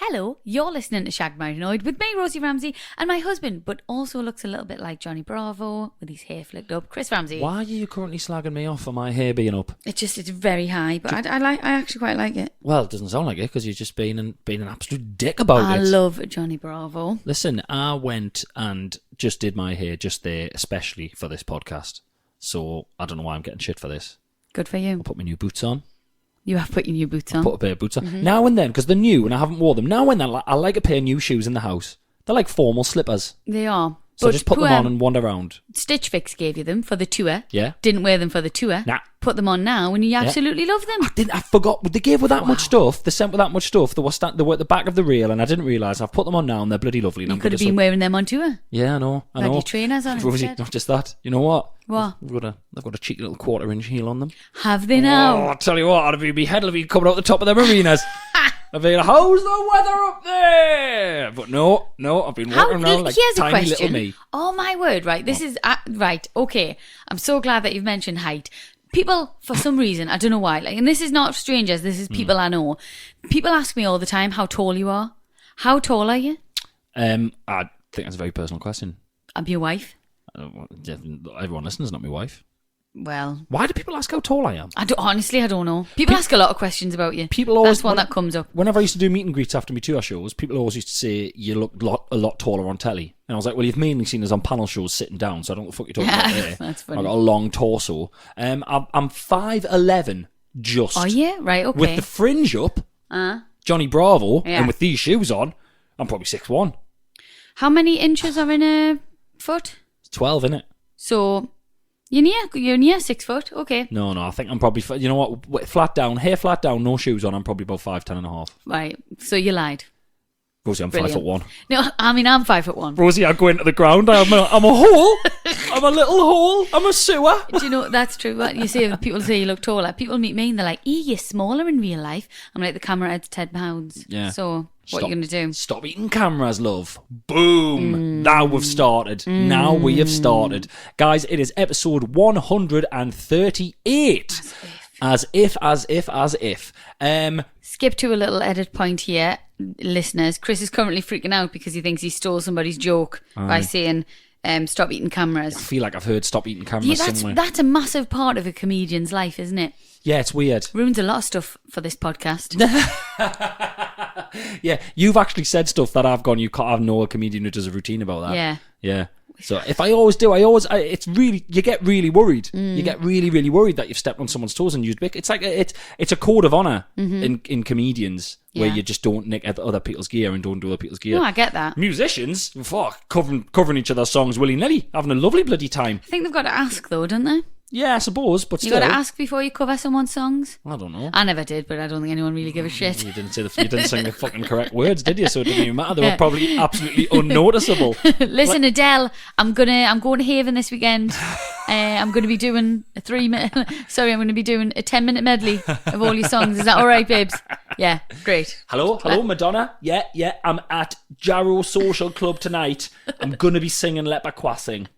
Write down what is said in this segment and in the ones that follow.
Hello, you're listening to Shagged, Married, Annoyed with me, Rosie Ramsey, and my husband, but also looks a little bit like Johnny Bravo with his hair flicked up, Chris Ramsey. Why are you currently slagging me off for my hair being up? It's very high, but I actually quite like it. Well, it doesn't sound like it because you've just been an absolute dick about it. I love Johnny Bravo. Listen, I went and just did my hair just there, especially for this podcast. So I don't know why I'm getting shit for this. Good for you. I put my new boots on. You have put your new boots on. I put a pair of boots on. Mm-hmm. Now and then, because they're new and I haven't worn them. Now and then, I like a pair of new shoes in the house. They're like formal slippers. They are. So just put them on and wander around. Stitch Fix gave you them for the tour. Yeah. Didn't wear them for the tour. Nah. Put them on now and you absolutely love them. I forgot. They gave with that much stuff. They sent with that much stuff. They were at the back of the reel and I didn't realise. I've put them on now and they're bloody lovely. You could have been wearing them on tour. Yeah, I know. Like your trainers on Rosie, instead. not just that. You know what? What? They've got a cheeky little 1/4-inch heel on them. Have they now? Oh, I'll tell you what. My head will be coming out the top of them arenas. I'll be like, how's the weather up there? But no, I've been walking around like tiny little me. Oh my word, right, this is, right, okay. I'm so glad that you've mentioned height. People, for some reason, I don't know why, and this is not strangers, this is people I know. People ask me all the time how tall you are. How tall are you? I think that's a very personal question. I'm your wife. Everyone listening's not my wife. Well, why do people ask how tall I am? Honestly, I don't know. People ask a lot of questions about you. That's one that comes up. Whenever I used to do meet and greets after my tour shows, people always used to say you look a lot taller on telly. And I was like, well, you've mainly seen us on panel shows sitting down, so I don't know what the fuck you're talking about there. That's funny. I've got a long torso. I'm 5'11", just. Oh yeah, right, okay. With the fringe up, Johnny Bravo, yeah. and with these shoes on, I'm probably 6'1". How many inches are in a foot? It's 12, innit? So you're near 6 foot, okay. No, I think I'm probably, you know what, hair flat down, no shoes on, I'm probably about 5'10" and a half. Right, so you lied. Rosie, I'm Brilliant. 5'1". No, I mean, I'm 5'1". Rosie, I go into the ground, I'm a hole, I'm a little hole, I'm a sewer. Do you know, that's true. What you say, people say you look taller. People meet me and they're like, you're smaller in real life. I'm like, the camera adds 10 pounds. Yeah. So what are you going to do? Stop eating cameras, love. Boom. Now we've started. Now we have started. Guys, it is episode 138. As if. Skip to a little edit point here, listeners. Chris is currently freaking out because he thinks he stole somebody's joke by saying, stop eating cameras. I feel like I've heard stop eating cameras somewhere. That's a massive part of a comedian's life, isn't it? Yeah, it's weird. Ruins a lot of stuff for this podcast. Yeah, you've actually said stuff that I've gone, I know a comedian who does a routine about that. Yeah. So if I always do, it's really, you get really worried. You get really, really worried that you've stepped on someone's toes and used big. It's like, it's a code of honour in comedians where you just don't nick other people's gear and don't do other people's gear. No, I get that. Musicians, covering each other's songs willy-nilly, having a lovely bloody time. I think they've got to ask though, don't they? Yeah, I suppose, but still. You got to ask before you cover someone's songs? I don't know. I never did, but I don't think anyone really gave a shit. You didn't sing the fucking correct words, did you? So it didn't even matter. They were probably absolutely unnoticeable. Listen, Adele, I'm going to Haven this weekend. I'm going to be doing a 10-minute medley of all your songs. Is that all right, babes? Yeah, great. Hello, Madonna. Yeah, I'm at Jarrow Social Club tonight. I'm going to be singing Let Bakwa Sing.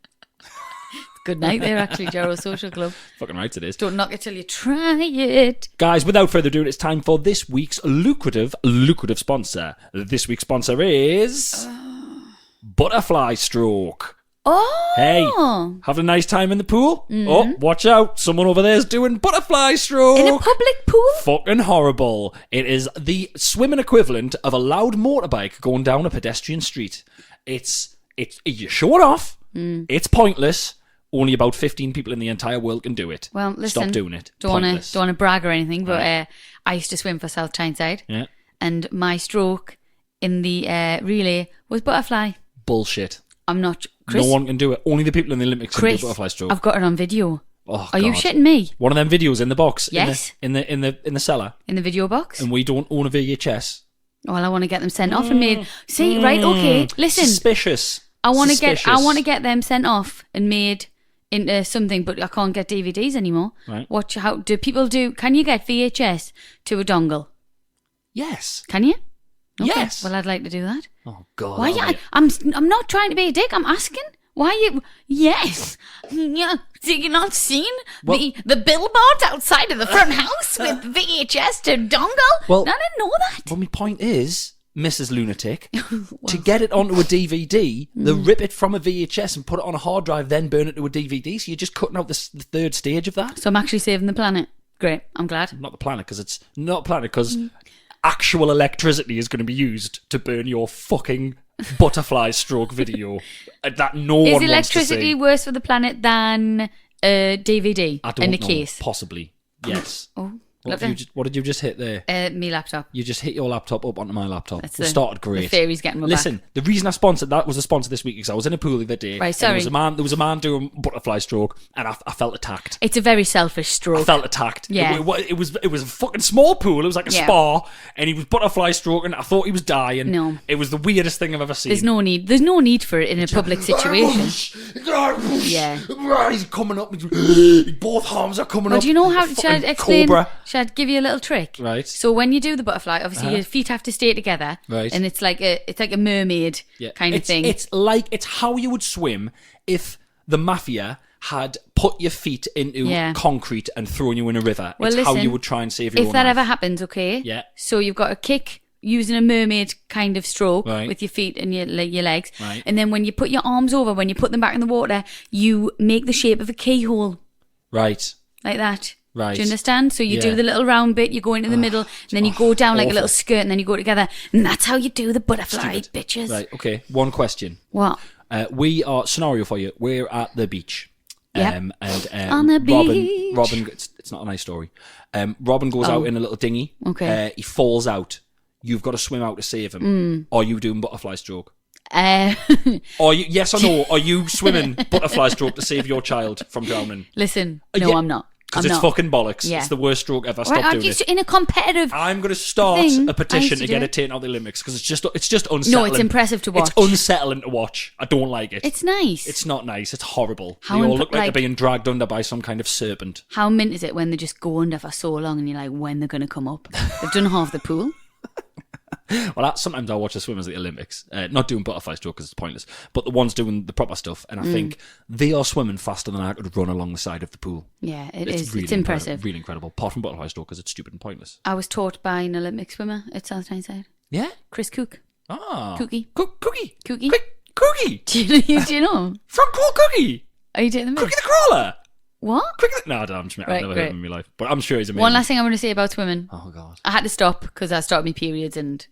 Good night there, actually, Jarrow Social Club. Fucking right it is. Don't knock it till you try it. Guys, without further ado, it's time for this week's lucrative sponsor. This week's sponsor is Butterfly Stroke. Oh! Hey, having a nice time in the pool? Oh, watch out. Someone over there is doing butterfly stroke. In a public pool? Fucking horrible. It is the swimming equivalent of a loud motorbike going down a pedestrian street. You're showing off. It's pointless. Only about 15 people in the entire world can do it. Well, listen. Stop doing it. Don't want to brag or anything, but I used to swim for South Tyneside. Yeah. And my stroke in the relay was butterfly. Bullshit. I'm not... Chris, no one can do it. Only the people in the Olympics can do butterfly stroke. I've got it on video. Oh, Are you shitting me? One of them videos in the box. Yes. In the cellar. In the video box? And we don't own a VHS. Well, I want to get them sent off and made... See, right, okay, listen. Suspicious. I want to get them sent off and made into something, but I can't get DVDs anymore. Right. Can you get VHS to a dongle? Yes. Can you? Okay. Yes. Well, I'd like to do that. Oh God. Why? I'm not trying to be a dick. I'm asking. Why you? Yes. Yeah. So you're not seeing the billboards outside of the front house with VHS to dongle? Well, I didn't know that. Well, my point is, Mrs. Lunatic, to get it onto a DVD, they rip it from a VHS and put it on a hard drive, then burn it to a DVD. So you're just cutting out the third stage of that. So I'm actually saving the planet. Great, I'm glad. Not the planet, because it's not planet, because actual electricity is going to be used to burn your fucking butterfly stroke video that no one wants to see. Is electricity worse for the planet than a DVD in a case? Possibly, yes. Oh. What did you just hit there? Me laptop. You just hit your laptop up onto my laptop. It started great. The fairy's getting my Listen, back. The reason I sponsored that was a sponsor this week because I was in a pool the other day. Right, sorry. There was a man doing butterfly stroke, and I felt attacked. It's a very selfish stroke. I felt attacked. Yeah. It was a fucking small pool. It was like a spa, and he was butterfly stroking. I thought he was dying. No. It was the weirdest thing I've ever seen. There's no need for it in a public situation. Yeah. He's coming up. Both arms are coming up. Do you know how? Should I explain? Cobra. Should I give you a little trick? Right. So when you do the butterfly, obviously your feet have to stay together. Right. And it's like a mermaid kind of thing. It's how you would swim if the mafia had put your feet into concrete and thrown you in a river. Well, it's how you would try and save your own If that life. ever happens, okay? Yeah. So you've got to kick using a mermaid kind of stroke with your feet and your legs. Right. And then when you put your arms over, when you put them back in the water, you make the shape of a keyhole. Right. Like that. Right. Do you understand? So you do the little round bit, you go into the middle, and then you go down like a little skirt, and then you go together. And that's how you do the butterfly, bitches. Right, okay. One question. What? We are, scenario for you, we're at the beach. Yeah. And on the beach. Robin, it's not a nice story. Robin goes out in a little dinghy. Okay. He falls out. You've got to swim out to save him. Or are you doing butterfly stroke? Or you, yes or no? Are you swimming butterfly stroke to save your child from drowning? Listen, no, I'm not. Because it's fucking bollocks. Yeah. It's the worst stroke ever. Stop doing it. In a competitive I'm going to start a petition to get it taken out of the Olympics because it's just unsettling. No, it's impressive to watch. It's unsettling to watch. I don't like it. It's nice. It's not nice. It's horrible. They all look like they're being dragged under by some kind of serpent. How mint is it when they just go under for so long and you're like, when they're going to come up? They've done half the pool. Well, sometimes I watch the swimmers at the Olympics, not doing butterfly stroke because it's pointless, but the ones doing the proper stuff, and I think they are swimming faster than I could run along the side of the pool. Yeah, it's really impressive. Really incredible. Apart from butterfly stroke because it's stupid and pointless. I was taught by an Olympic swimmer at South Tyneside. Yeah? Chris Cook. Ah. Cookie. Cookie. Cookie. Cookie. Do you know? From Cool Cookie. Are you taking the Cookie the Crawler. What? No, I've never heard of him in my life. But I'm sure he's amazing. One last thing I want to say about swimming. Oh, God. I had to stop because I started my periods and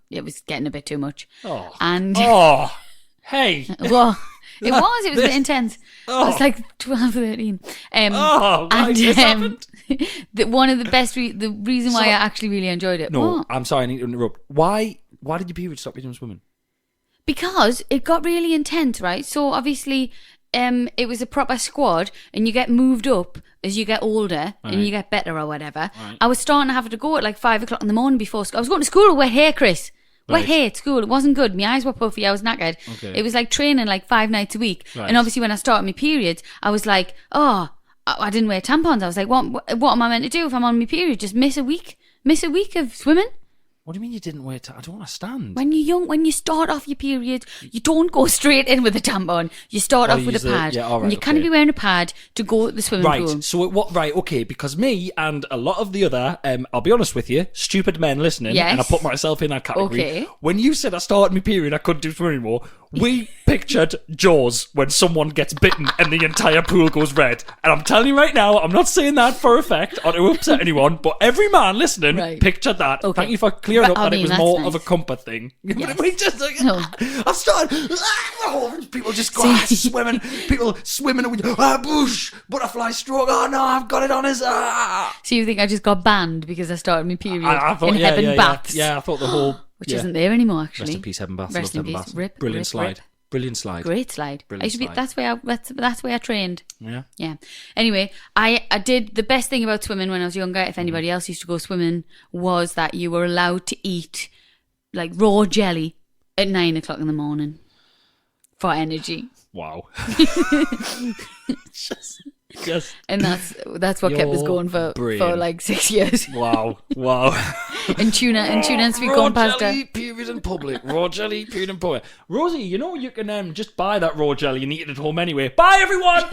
it was getting a bit too much. Oh. And Hey. Well, it was a bit intense. I was like 12, 13. This happened. One of the best, the reason why I actually really enjoyed it. No, What? I'm sorry, I need to interrupt. Why did your period stop you doing swimming? Because it got really intense, right? So obviously, it was a proper squad, and you get moved up as you get older and you get better or whatever. Right. I was starting to have to go at like 5 o'clock in the morning before school. I was going to school with wet hair, Chris. Wet hair at school. It wasn't good. My eyes were puffy. I was knackered. Okay. It was like training like 5 nights a week. Right. And obviously, when I started my periods, I was like, I didn't wear tampons. I was like, what am I meant to do if I'm on my period? Just miss a week? Miss a week of swimming? What do you mean you didn't wear I don't understand. When you're young, when you start off your period, you don't go straight in with a tampon. You start off with a pad. And you can't be wearing a pad to go to the swimming pool. Right, so okay, because me and a lot of the other, I'll be honest with you, stupid men listening, and I put myself in that category. Okay. When you said I started my period, I couldn't do swimming anymore, we pictured Jaws when someone gets bitten and the entire pool goes red. And I'm telling you right now, I'm not saying that for effect or to upset anyone, but every man listening pictured that. Okay. Thank you for clearing up that it was more of a comfort thing. Yes. We just I've started people just go swimming, people swimming with boosh, butterfly stroke, oh no, I've got it on his So you think I just got banned because I started my period I thought, in Heaven Baths? Yeah, I thought the whole which isn't there anymore, actually. Rest in peace, Heaven Baths. Rest in peace. Baths. Rip. Brilliant rip, slide. Rip. Brilliant slide. Great slide. Brilliant slide. That's where I trained. Yeah. Yeah. Anyway, I did the best thing about swimming when I was younger. If anybody else used to go swimming, was that you were allowed to eat like raw jelly at 9 o'clock in the morning for energy. Wow. Just and that's what kept us going for like 6 years. Wow. and tuna and sweet corn pasta. Raw jelly, period in public. Raw jelly, period in public. Rosie, you know you can just buy that raw jelly and eat it at home anyway. Bye, everyone!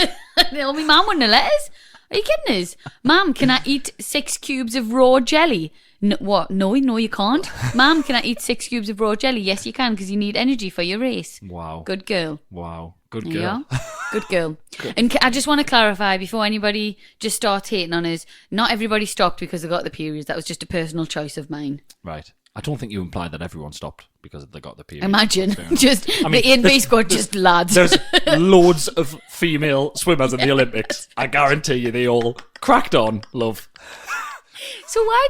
No, my mum wouldn't have let us. Are you kidding us? Mum, can I eat 6 cubes of raw jelly No, what? No, you can't. Mum, can I eat 6 cubes of raw jelly? Yes, you can, because you need energy for your race. Wow. Good girl. Wow. Good girl. Yeah. Good girl. And I just want to clarify before anybody just starts hating on us, not everybody stopped because they got the periods. That was just a personal choice of mine. Right. I don't think you implied that everyone stopped because they got the period. Imagine, just the A&B squad, just lads. There's loads of female swimmers in the Olympics. I guarantee you they all cracked on, love. So why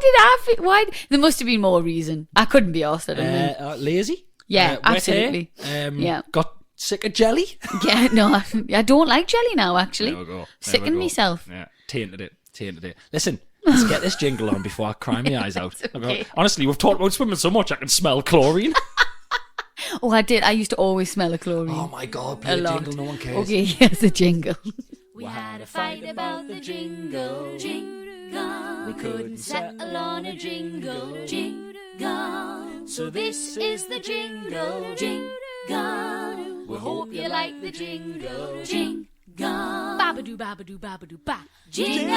there must have been more reason. I couldn't be arsed, I don't know. Lazy? Yeah, wet absolutely. hair, yeah. Got sick of jelly? Yeah, no, I don't like jelly now, actually. There we go. Sickened myself. Yeah, tainted it. Listen, let's get this jingle on before I cry my eyes out. Okay. Honestly, we've talked about swimming so much I can smell chlorine. Oh, I did. I used to always smell a chlorine. Oh my God, play a jingle, no one cares. Okay, here's a jingle. We had a fight about the jingle, jingle. We couldn't settle on a jingle, jingle. So this is the jingle, jingle. We hope you like the jingle, jingle. Babadoo, babadoo, babadoo, ba. Jingle!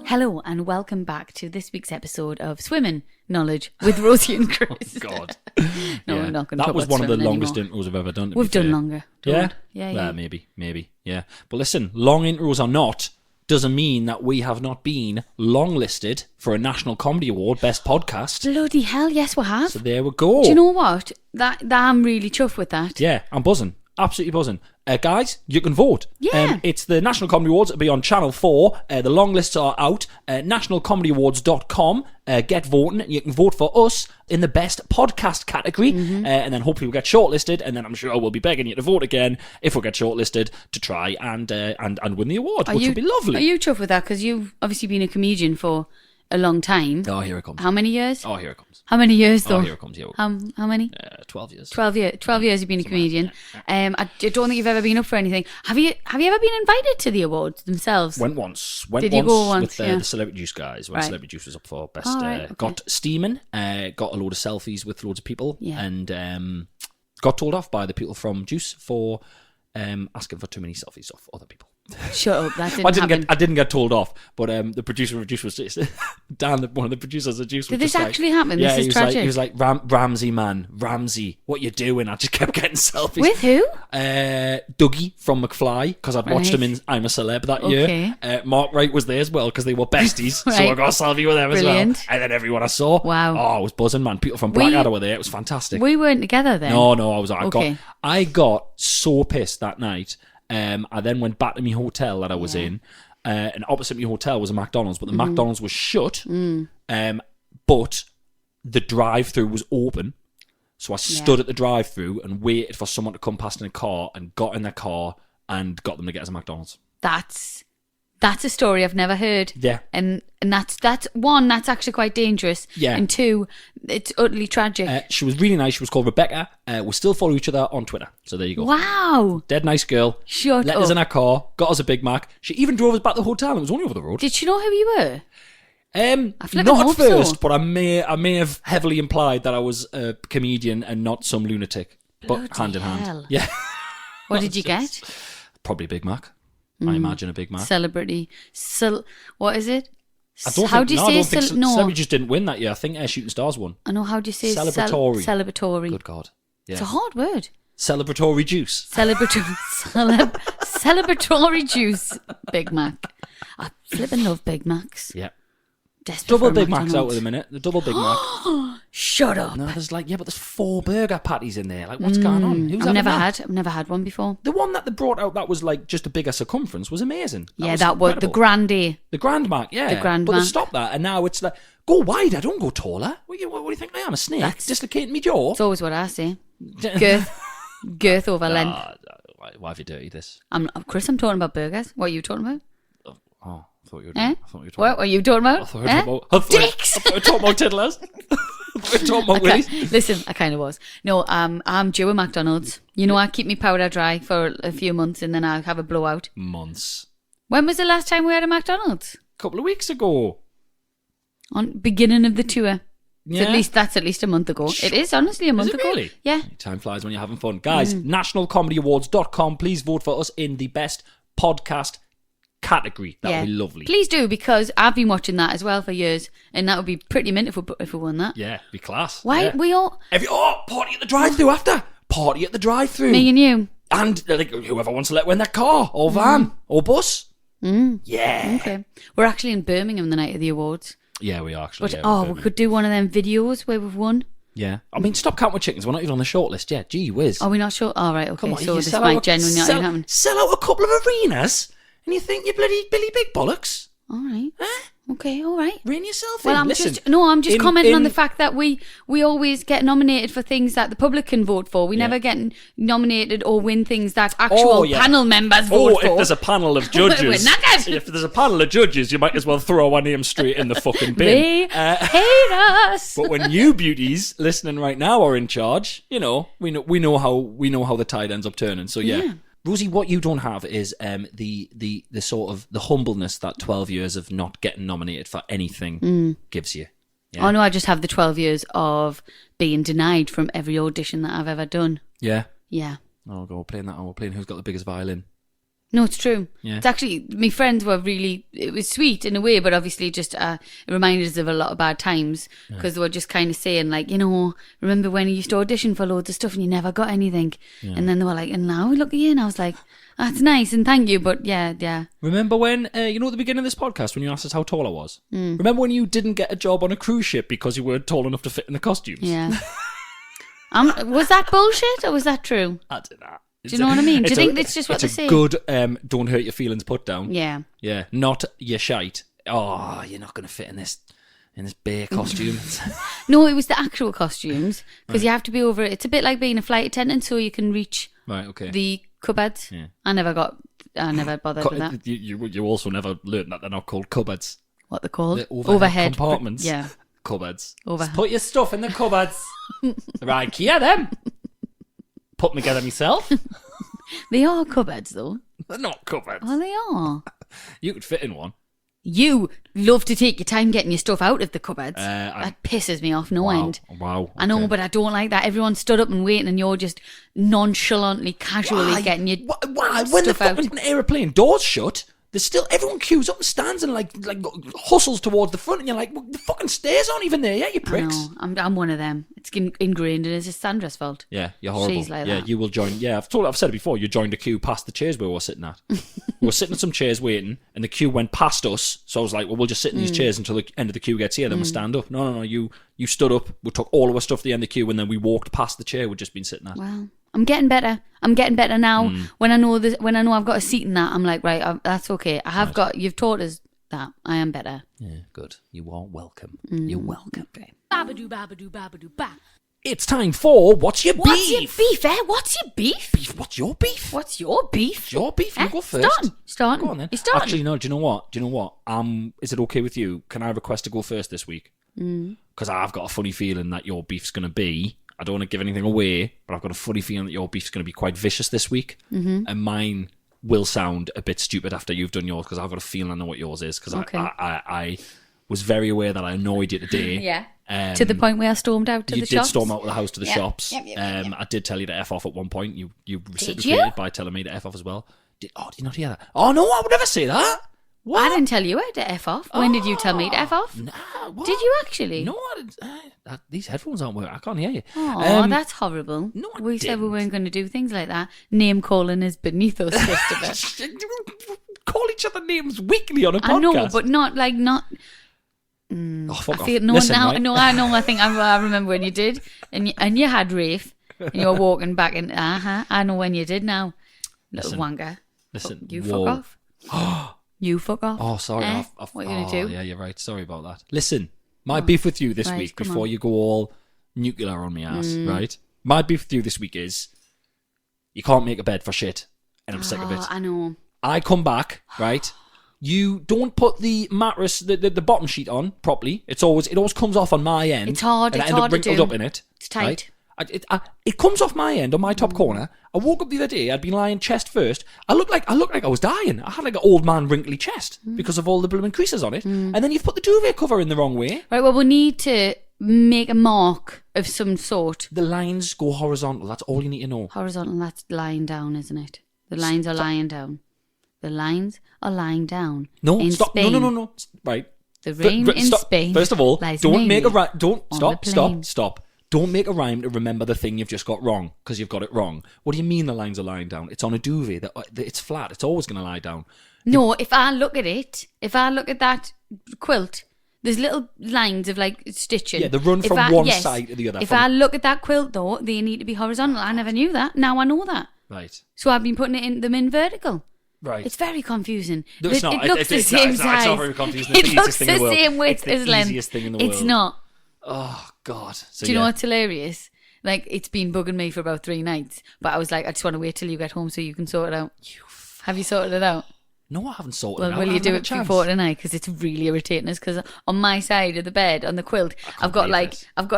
Hello and welcome back to this week's episode of Swimming Knowledge with Rosie and Chris. Oh God. No, Yeah. we're not going to talk That was about one of the swimming longest anymore. intros I've ever done. We've done longer. Yeah? Yeah. Maybe. Yeah. But listen, long intros or not, doesn't mean that we have not been longlisted for a National Comedy Award Best Podcast. Bloody hell, yes we have. So there we go. Do you know what? That I'm really chuffed with that. Yeah, I'm buzzing. Absolutely buzzing. Guys, you can vote. Yeah. It's the National Comedy Awards. It'll be on Channel 4. The long lists are out. nationalcomedyawards.com. Get voting. You can vote for us in the best podcast category. And then hopefully we'll get shortlisted. And then I'm sure we'll be begging you to vote again if we get shortlisted to try and win the award, which would be lovely. Are you chuffed with that? Because you've obviously been a comedian for a long time. Oh, here it comes. How many years? Oh, here it comes. How many years though? Oh, here it comes. How many? 12 years. 12 years you've been a comedian. I don't think you've ever been up for anything. Have you ever been invited to the awards themselves? Went once. Did you go once? With Yeah. the Celebrity Juice guys. When Right. Celebrity Juice was up for best. Oh, right, okay. Got steaming. Got a load of selfies with loads of people. Yeah. And got told off by the people from Juice for asking for too many selfies of other people. Shut up, that didn't happen. I didn't get told off, but the producer of Juice was Dan, one of the producers of Juice. Was Did this just actually happen? Yeah, This is tragic. he was like Ramsey, man, Ramsey, what you doing? I just kept getting selfies With who? Dougie from McFly, because I'd watched him in I'm a Celeb that year. Mark Wright was there as well because they were besties, so I got a selfie with them Brilliant. as well. And then everyone I saw, Wow. oh, I was buzzing, man. People from Blackadder were there. It was fantastic. We weren't together then. No, I got so pissed that night. I then went back to my hotel that I was in, and opposite my hotel was a McDonald's, but the McDonald's was shut. But the drive-through was open, so I stood at the drive-through and waited for someone to come past in a car, and got in their car and got them to get us a McDonald's. That's a story I've never heard. Yeah. And that's one, that's actually quite dangerous. Yeah. And two, it's utterly tragic. She was really nice. She was called Rebecca. We still follow each other on Twitter. So there you go. Wow. Dead nice girl. Shut Let up. us in her car. Got us a Big Mac. She even drove us back to the hotel. It was only over the road. Did she know who you were? Not at hope first, so. but I may have heavily implied that I was a comedian and not some lunatic. Bloody But hand in hand. hell. Yeah. What did you get? Probably a Big Mac. I imagine a Big Mac. Celebrity. What is it? I don't How think, do you no, I say don't think no? Celebrity just didn't win that year. I think Shooting Stars won. I know, how do you say Celebratory. Celebratory. Good God. Yeah. It's a hard word. Celebratory juice. Celebratory juice. Big Mac. I flipping love Big Macs. Yeah. Desperate Double for a Big Macs out McDonald's. at the minute. The double Big Mac. Shut up. No, there's but there's 4 burger patties in there. Like, what's going on? Who's I've having never had one before. The one that they brought out that was like just a bigger circumference was amazing. That was the incredible. Grande. The Grand Mac, yeah. The Grand but Mac. they stopped that, and now it's like, go wider, don't go taller. What do you think I am, a snake? Dislocating me jaw? It's always what I say. Girth over length. Why have you dirtied this? Chris, I'm talking about burgers. What are you talking about? Oh, I thought you were Eh? talking What are you talking about? I thought you were talking about Dicks! I thought you were talking about tiddlers. I thought you were talking about willies. Listen, I kind of was. No, I'm due at McDonald's. You know, I keep my powder dry for a few months and then I have a blowout. Months. When was the last time we had a McDonald's? A couple of weeks ago. On beginning of the tour. Yeah. That's at least a month ago. It is honestly a month Is it ago. really? Yeah. Time flies when you're having fun. Guys, nationalcomedyawards.com. Please vote for us in the best podcast category. That would be lovely. Please do, because I've been watching that as well for years, and that would be pretty mint if we won that. Yeah, be class. Why yeah. we all party at the drive-thru after. Party at the drive-thru. me and you. And like whoever wants to let win their car or van or bus. Yeah. Okay, we're actually in Birmingham the night of the awards. Yeah, we are actually. But we could do one of them videos where we've won. Yeah, I mean, stop counting chickens. We're not even on the shortlist yet. Gee whiz. Are we not sure? All right, okay. Come on, So you this might genuinely not even happen. Sell out a couple of arenas, and you think you're bloody Billy Big Bollocks? All right. Huh? Okay, all right. Rein yourself Well, in. I'm Listen, just commenting on the fact that we always get nominated for things that the public can vote for. We never get nominated or win things that actual panel members vote for. If there's a panel of judges, We're knackered. if there's a panel of judges, you might as well throw our name straight in the fucking bin. They hate us. But when you beauties listening right now are in charge, we know how the tide ends up turning. So yeah. Rosie, what you don't have is the sort of the humbleness that 12 years of not getting nominated for anything gives you. Yeah. Oh no, I just have the 12 years of being denied from every audition that I've ever done. Yeah. Yeah. Oh, we're playing that. We're playing Who's Got the Biggest Violin. No, it's true. Yeah. It's actually, my friends were really, it was sweet in a way, but obviously just it reminded us of a lot of bad times because they were just kind of saying like, remember when you used to audition for loads of stuff and you never got anything? Yeah. And then they were like, and now look at you. And I was like, that's nice and thank you, but yeah. Remember when, at the beginning of this podcast when you asked us how tall I was? Remember when you didn't get a job on a cruise ship because you weren't tall enough to fit in the costumes? Yeah. Was that bullshit or was that true? I don't know. Do you know what I mean? Do you think that's just what they say? It's a good don't hurt your feelings put down. Yeah. Yeah. Not your shite. Oh, you're not going to fit in this bear costume. No, it was the actual costumes because you have to be over it. It's a bit like being a flight attendant so you can reach the cupboards. Yeah. I never bothered with that. You also never learned that they're not called cupboards. What they're called? The overhead compartments. Yeah. Cupboards. Overhead. Put your stuff in the cupboards. Right, yeah, them. Put them together myself. They are cupboards, though. They're not cupboards. Well, they are. You could fit in one. You love to take your time getting your stuff out of the cupboards. That pisses me off no end. Wow. Okay. I know, but I don't like that. Everyone stood up and waiting and you're just nonchalantly, casually getting your Why? stuff When the out. fucking aeroplane doors shut, there's still everyone queues up and stands and like hustles towards the front, and you're like, well, the fucking stairs aren't even there yet, you pricks. I'm one of them. It's ingrained, and it's just Sandra's fault. Yeah, you're horrible. She's like that. You will join. Yeah, I've said it before. You joined the queue past the chairs we were sitting at. We were sitting at some chairs waiting, and the queue went past us. So I was like, well, we'll just sit in these chairs until the end of the queue gets here, then we'll stand up. No. You stood up. We took all of our stuff to the end of the queue, and then we walked past the chair we'd just been sitting at. Wow. I'm getting better. now. When I know I've got a seat in that, I'm like, right, that's okay. You've taught us that. I am better. Yeah, good. You are welcome. You're welcome. Okay. Babadoo, babadoo, babadoo, ba. It's time for What's Your Beef? What's your beef, eh? What's your beef? What's your beef? What's your beef? Your beef? You go first. Start. Go on then. You start. Actually, no. Do you know what? Is it okay with you? Can I request to go first this week? Because I've got a funny feeling that your beef's going to be. I don't want to give anything away, but I've got a funny feeling that your beef's going to be quite vicious this week, and mine will sound a bit stupid after you've done yours because I've got a feeling I know what yours is because I was very aware that I annoyed you today. Yeah. To the point where I stormed out to the shops. You did storm out of the house to the shops. Yep. I did tell you to F off at one point. You reciprocated by telling me to F off as well. Did you not hear that? Oh, no, I would never say that. What? I didn't tell you to F off. When did you tell me to F off? Nah, what? Did you actually? No, I didn't. These headphones aren't working. I can't hear you. Oh, that's horrible. No, we said we weren't going to do things like that. Name calling is beneath us, Christopher. Call each other names weekly on a podcast. I know, but not. Oh, fuck off. No, Listen, now, right? no, I know. I think I remember when you did, and you had Rafe, and you were walking back, and I know when you did. Now, little wanker. Listen, you fuck off. You fuck off. Oh, sorry. What are you going to do? Yeah, you're right. Sorry about that. Listen, my beef with you this week, before you go all nuclear on me ass, right? My beef with you this week is you can't make a bed for shit, and I'm sick of it. I know. I come back, right? You don't put the mattress, the bottom sheet on properly. It always comes off on my end. It's hard. And It's I end hard up to wrinkled do. up in it. It's tight. Right? It comes off my end on my top corner. I woke up the other day. I'd been lying chest first. I looked like I was dying. I had like an old man wrinkly chest because of all the blooming creases on it. And then you've put the duvet cover in the wrong way. Right. Well, we need to make a mark of some sort. The lines go horizontal. That's all you need to know. Horizontal. That's lying down, isn't it? The lines are lying down. the lines are lying down. No, in stop. Spain. No. Right. The rain in stop. Spain. First of all, lies don't make a mainly rhyme. Don't on stop. the plain. Stop. Don't make a rhyme to remember the thing you've just got wrong because you've got it wrong. What do you mean the lines are lying down? It's on a duvet. It's flat. It's always going to lie down. No, if I look at that quilt, there's little lines of like stitching. Yeah, they run from one side to the other. If I look at that quilt though, they need to be horizontal. I never knew that. Now I know that. Right. So I've been putting them in vertical. Right. It's very confusing. No, it's not. It looks the same size. It's not very confusing. It's It the looks easiest thing in the the world. same width It's the as length. easiest thing in the world. It's not. Oh, God. So, Do you know what's hilarious? Like, it's been bugging me for about 3 nights. But I was like, I just want to wait till you get home so you can sort it out. Have you sorted it out? No, I haven't sorted it Well, out. will you do it chance. before tonight? Because it's really irritating us. Because on my side of the bed, on the quilt, I've got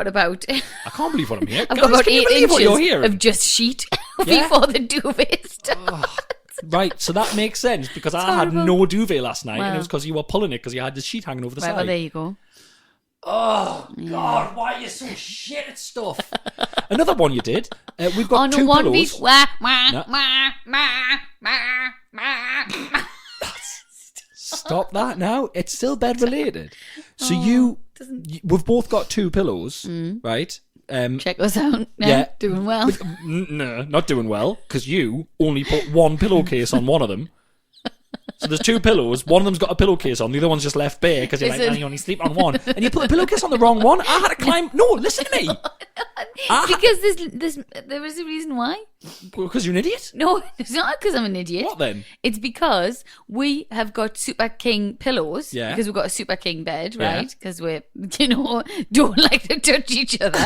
about... I can't believe what I'm hearing. I've got about 8 what you're inches hearing? of just sheet Yeah? before the duvet starts. Right, so that makes sense because I had horrible. no duvet last night and it Well. was because you were pulling it because you had the sheet hanging over the Right, side. well, there you go. Oh, God, why are you so shit at stuff? Another one you did. We've got two one pillows. beat. Wah, wah, No. wah, wah, wah, wah. Stop that now. It's still bed related. So we've both got 2 pillows, right? Check us out. Yeah. Doing well. No, not doing well because you only put one pillowcase on one of them. So there's 2 pillows. One of them's got a pillowcase on. The other one's just left bare because you're like, Listen. "Oh, you only sleep on one." And you put the pillowcase on the wrong one. I had to climb. No, listen to me. Because there was a reason why. Because you're an idiot. No, it's not because I'm an idiot. What then? It's because we have got Super King pillows. Yeah. Because we've got a Super King bed, Yeah. right? Because we, don't like to touch each other.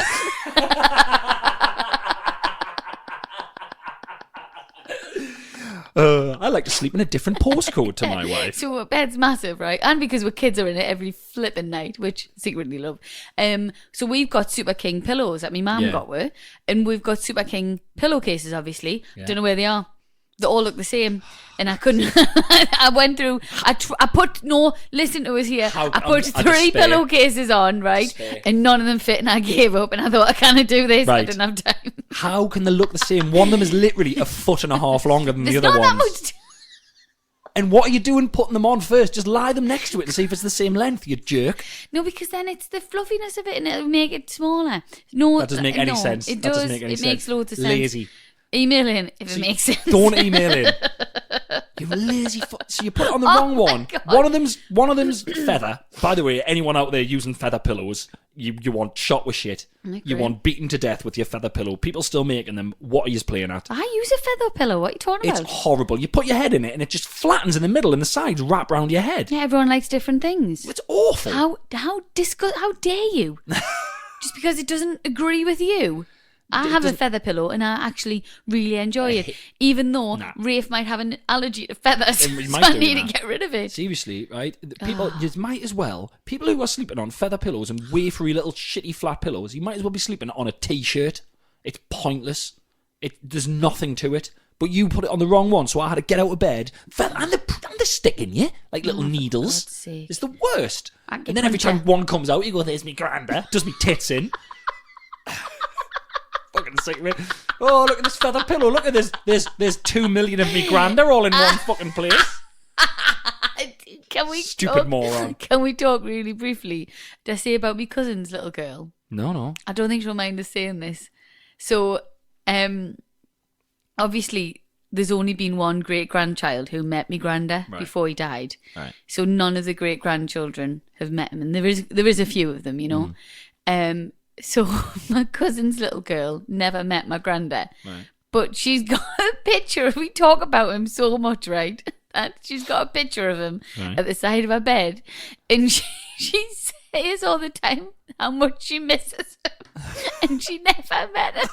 I like to sleep in a different postcode to my wife. So our bed's massive, right? And because our kids are in it every flipping night, which I secretly love. So we've got Super King pillows that my mum Yeah. got with, and we've got Super King pillowcases, obviously. Yeah. Don't know where they are. They all look the same. And I couldn't, I went through, listen to us here. I put I 3 despair. pillowcases on, right? Despair. And none of them fit, and I gave up, and I thought, I can't do this. I Right. didn't have time. How can they look the same? One of them is literally a foot and a half longer than There's the other not that ones. much. And what are you doing putting them on first? Just lie them next to it and see if it's the same length, you jerk. No, because then it's the fluffiness of it, and it'll make it smaller. No, That doesn't make any no, sense. It That does. doesn't make any It sense. makes loads of sense. Lazy. Email in if it makes sense. Don't email in. You lazy So you put it on the wrong my one. God. One of them's feather. By the way, anyone out there using feather pillows, you want shot with shit. You want beaten to death with your feather pillow. People still making them. What are you playing at? I use a feather pillow. What are you talking It's about? horrible. You put your head in it and it just flattens in the middle and the sides wrap around your head. Yeah, everyone likes different things. It's awful. How dare you? Just because it doesn't agree with you. I have a feather pillow and I actually really enjoy it, even though Rafe might have an allergy to feathers, He so might I do need that. to get rid of it. Seriously, right? People, you might as well. People who are sleeping on feather pillows and wafery little shitty flat pillows, you might as well be sleeping on a t-shirt. It's pointless. There's nothing to it. But you put it on the wrong one, so I had to get out of bed. And they're sticking you like little needles. God's sake. It's the worst. I get And then every one time one comes out, you go, "There's me grander." Does me tits in. Fucking sick of it. Oh, look at this feather pillow. Look at this. There's 2 million of me grander all in one fucking place. Can we Stupid talk, moron. Can we talk really briefly? Did I say about my cousin's little girl? No. I don't think she'll mind us saying this. So, obviously, there's only been one great grandchild who met me granda before he died. Right. So none of the great grandchildren have met him, and there is a few of them, you know. So my cousin's little girl never met my granda, but she's got a picture. We talk about him so much, right? And she's got a picture of him at the side of her bed, and she says all the time how much she misses him, and she never met him.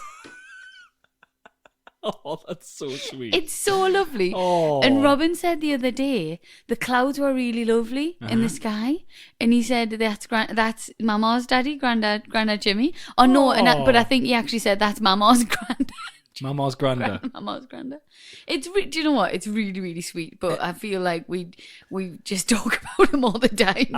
Oh, that's so sweet. It's so lovely. Oh. And Robin said the other day the clouds were really lovely in the sky, and he said that's Mama's daddy, Grandad Jimmy. Oh no, but I think he actually said that's Mama's granddad. Mama's grander. Mama's granddad. Do you know what? It's really really sweet, but I feel like we just talk about him all the time.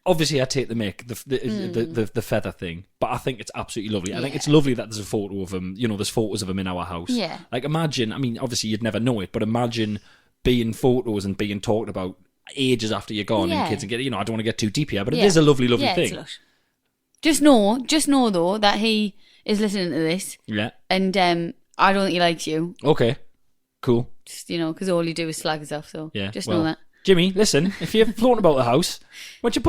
Obviously, I take the mick, the feather thing, but I think it's absolutely lovely. I think it's lovely that there's a photo of him. You know, there's photos of him in our house. Yeah. Like, imagine. I mean, obviously, you'd never know it, but imagine being photos and being talked about ages after you're gone and kids and I don't want to get too deep here, but it is a lovely, lovely thing. It's just know though that he is listening to this. Yeah. And I don't think he likes you. Okay. Cool. Just, because all you do is slag us off, so just know that. Jimmy, listen, if you're floating about the house, once you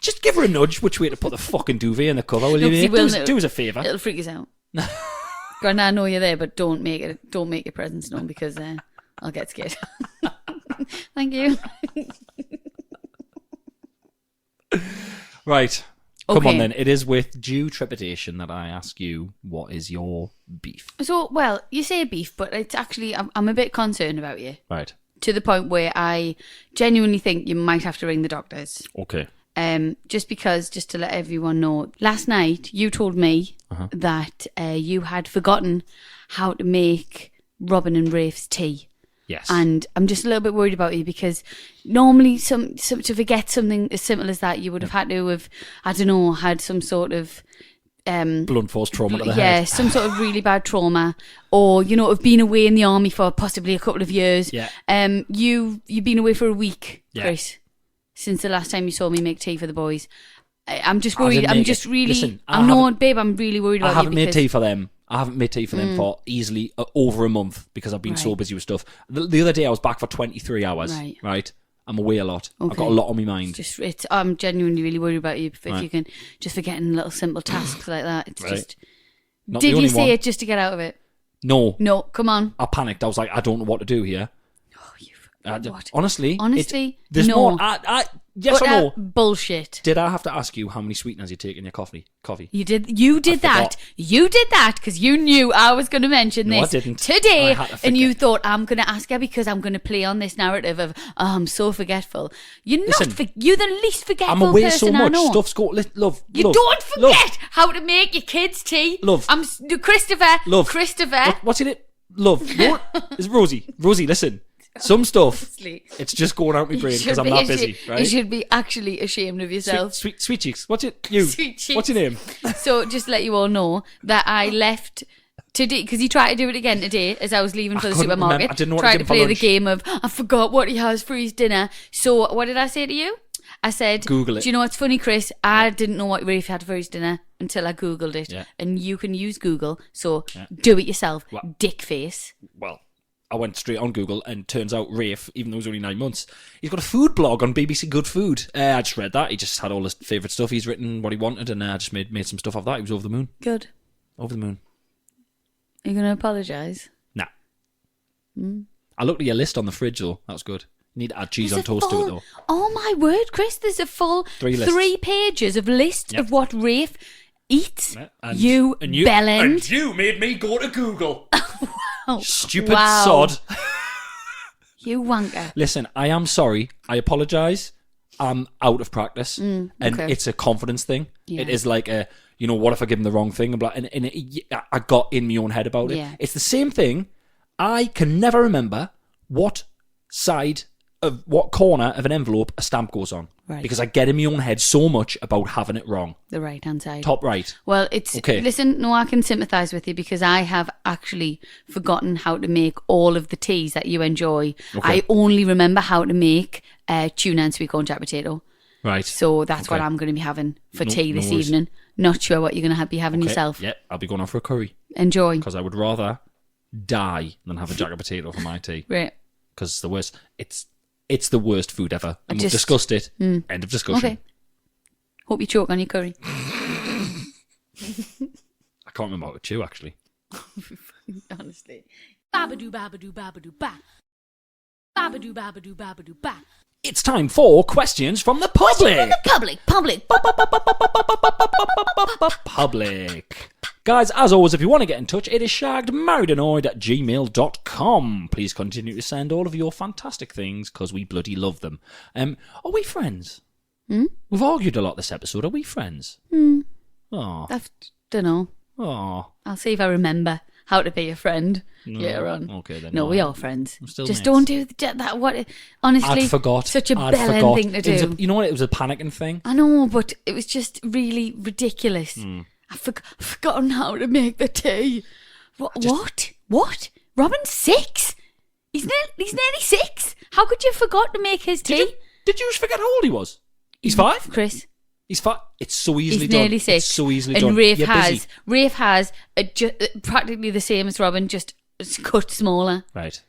just give her a nudge which way to put the fucking duvet in the cover, will you? Do us a favour. It'll freak us out. God, I know you're there, but don't make your presence known because I'll get scared. Thank you. Right. Come on then. It is with due trepidation that I ask you, what is your beef? So, well, you say beef, but it's actually, I'm a bit concerned about you. Right. To the point where I genuinely think you might have to ring the doctors. Okay. Just to let everyone know, last night you told me that you had forgotten how to make Robin and Rafe's tea. Yes. And I'm just a little bit worried about you because normally some to forget something as simple as that, you would have had to have, I don't know, had some sort of blunt force trauma to the head. Yeah, some sort of really bad trauma, or have been away in the army for possibly a couple of years. Yeah. You've been away for a week, yeah. Chris, since the last time you saw me make tea for the boys. I'm just worried. I'm just really. Listen, babe. I'm really worried about you. I haven't made tea for them. For easily over a month because I've been so busy with stuff. The other day I was back for 23 hours. Right. I'm away a lot. Okay. I've got a lot on my mind. I'm genuinely really worried about you. If you can just forgetting little simple tasks like that. It's just. Not did you say it just to get out of it? No. Come on. I panicked. I was like, I don't know what to do here. What? Honestly, there's no. Yes or no? Bullshit. Did I have to ask you how many sweeteners you take in your coffee? You did. You did that. You did that because you knew I was going to mention this today, and you thought I'm going to ask her because I'm going to play on this narrative of I'm so forgetful. You're you're the least forgetful I'm away person so much. I know. Stuff's got love. You don't forget how to make your kids tea. Love. I'm Christopher. Love. Christopher. What's in it? Love. It's Rosie. Rosie, listen. Some stuff, it's just going out my brain because I'm that busy, right? You should be actually ashamed of yourself. Sweet cheeks. What's it? You. Sweet cheeks. What's your name? So just to let you all know that I left today because he tried to do it again today as I was leaving for the supermarket. Remember. I didn't know what tried to to give him play for the lunch. game of I forgot what he has for his dinner. So what did I say to you? I said, Google it. Do you know what's funny, Chris? I didn't know what Rafe had for his dinner until I Googled it. Yeah. And you can use Google, so do it yourself, dick face. Well, I went straight on Google and turns out Rafe, even though he was only 9 months, he's got a food blog on BBC Good Food. I just read that. He just had all his favourite stuff. He's written what he wanted and I just made some stuff off that. He was over the moon. Good. Over the moon. Are you going to apologise? Nah. I looked at your list on the fridge though. That was good. You need to add cheese on toast to it though. Oh my word, Chris. There's a full 3 pages of list of what Rafe eats. Yeah. And you bellend. And you made me go to Google. Stupid sod. You wanker. Listen, I am sorry. I apologise. I'm out of practice. And it's a confidence thing. Yeah. It is like what if I give him the wrong thing? And I got in my own head about it. Yeah. It's the same thing. I can never remember what corner of an envelope a stamp goes on. Right. Because I get in my own head so much about having it wrong. The right-hand side. Top right. Well, listen, no, I can sympathise with you because I have actually forgotten how to make all of the teas that you enjoy. Okay. I only remember how to make tuna and sweet corn jack potato. Right. So that's what I'm going to be having for tea this evening. Not sure what you're going to be having yourself. Yeah, I'll be going off for a curry. Enjoy. Because I would rather die than have a jack of potato for my tea. Right. Because it's the worst. It's the worst food ever. And we've discussed it. End of discussion. Okay. Hope you choke on your curry. I can't remember how to chew, actually. Honestly. Babadoo, babadoo, babadoo, ba. Babadoo, babadoo, babadoo, ba. It's time for questions from the public. Public. Guys, as always, if you want to get in touch, it is shaggedmarriedannoyed@gmail.com. Please continue to send all of your fantastic things, because we bloody love them. Are we friends? We've argued a lot this episode. Are we friends? Oh. I don't know. Oh. I'll see if I remember how to be a friend later on. Okay, then. No, we are friends. Just mates. Don't do that. What? Honestly, I'd forgot. Such a bellend thing to do. You know what? It was a panicking thing. I know, but it was just really ridiculous. I've forgotten how to make the tea. What? Robin's 6? He's nearly 6. How could you forgot to make his tea? Did you just forget how old he was? He's 5? Chris. He's 5. It's so easily He's done. nearly 6. It's so easily and done. Rafe has practically the same as Robin, just cut smaller. Right.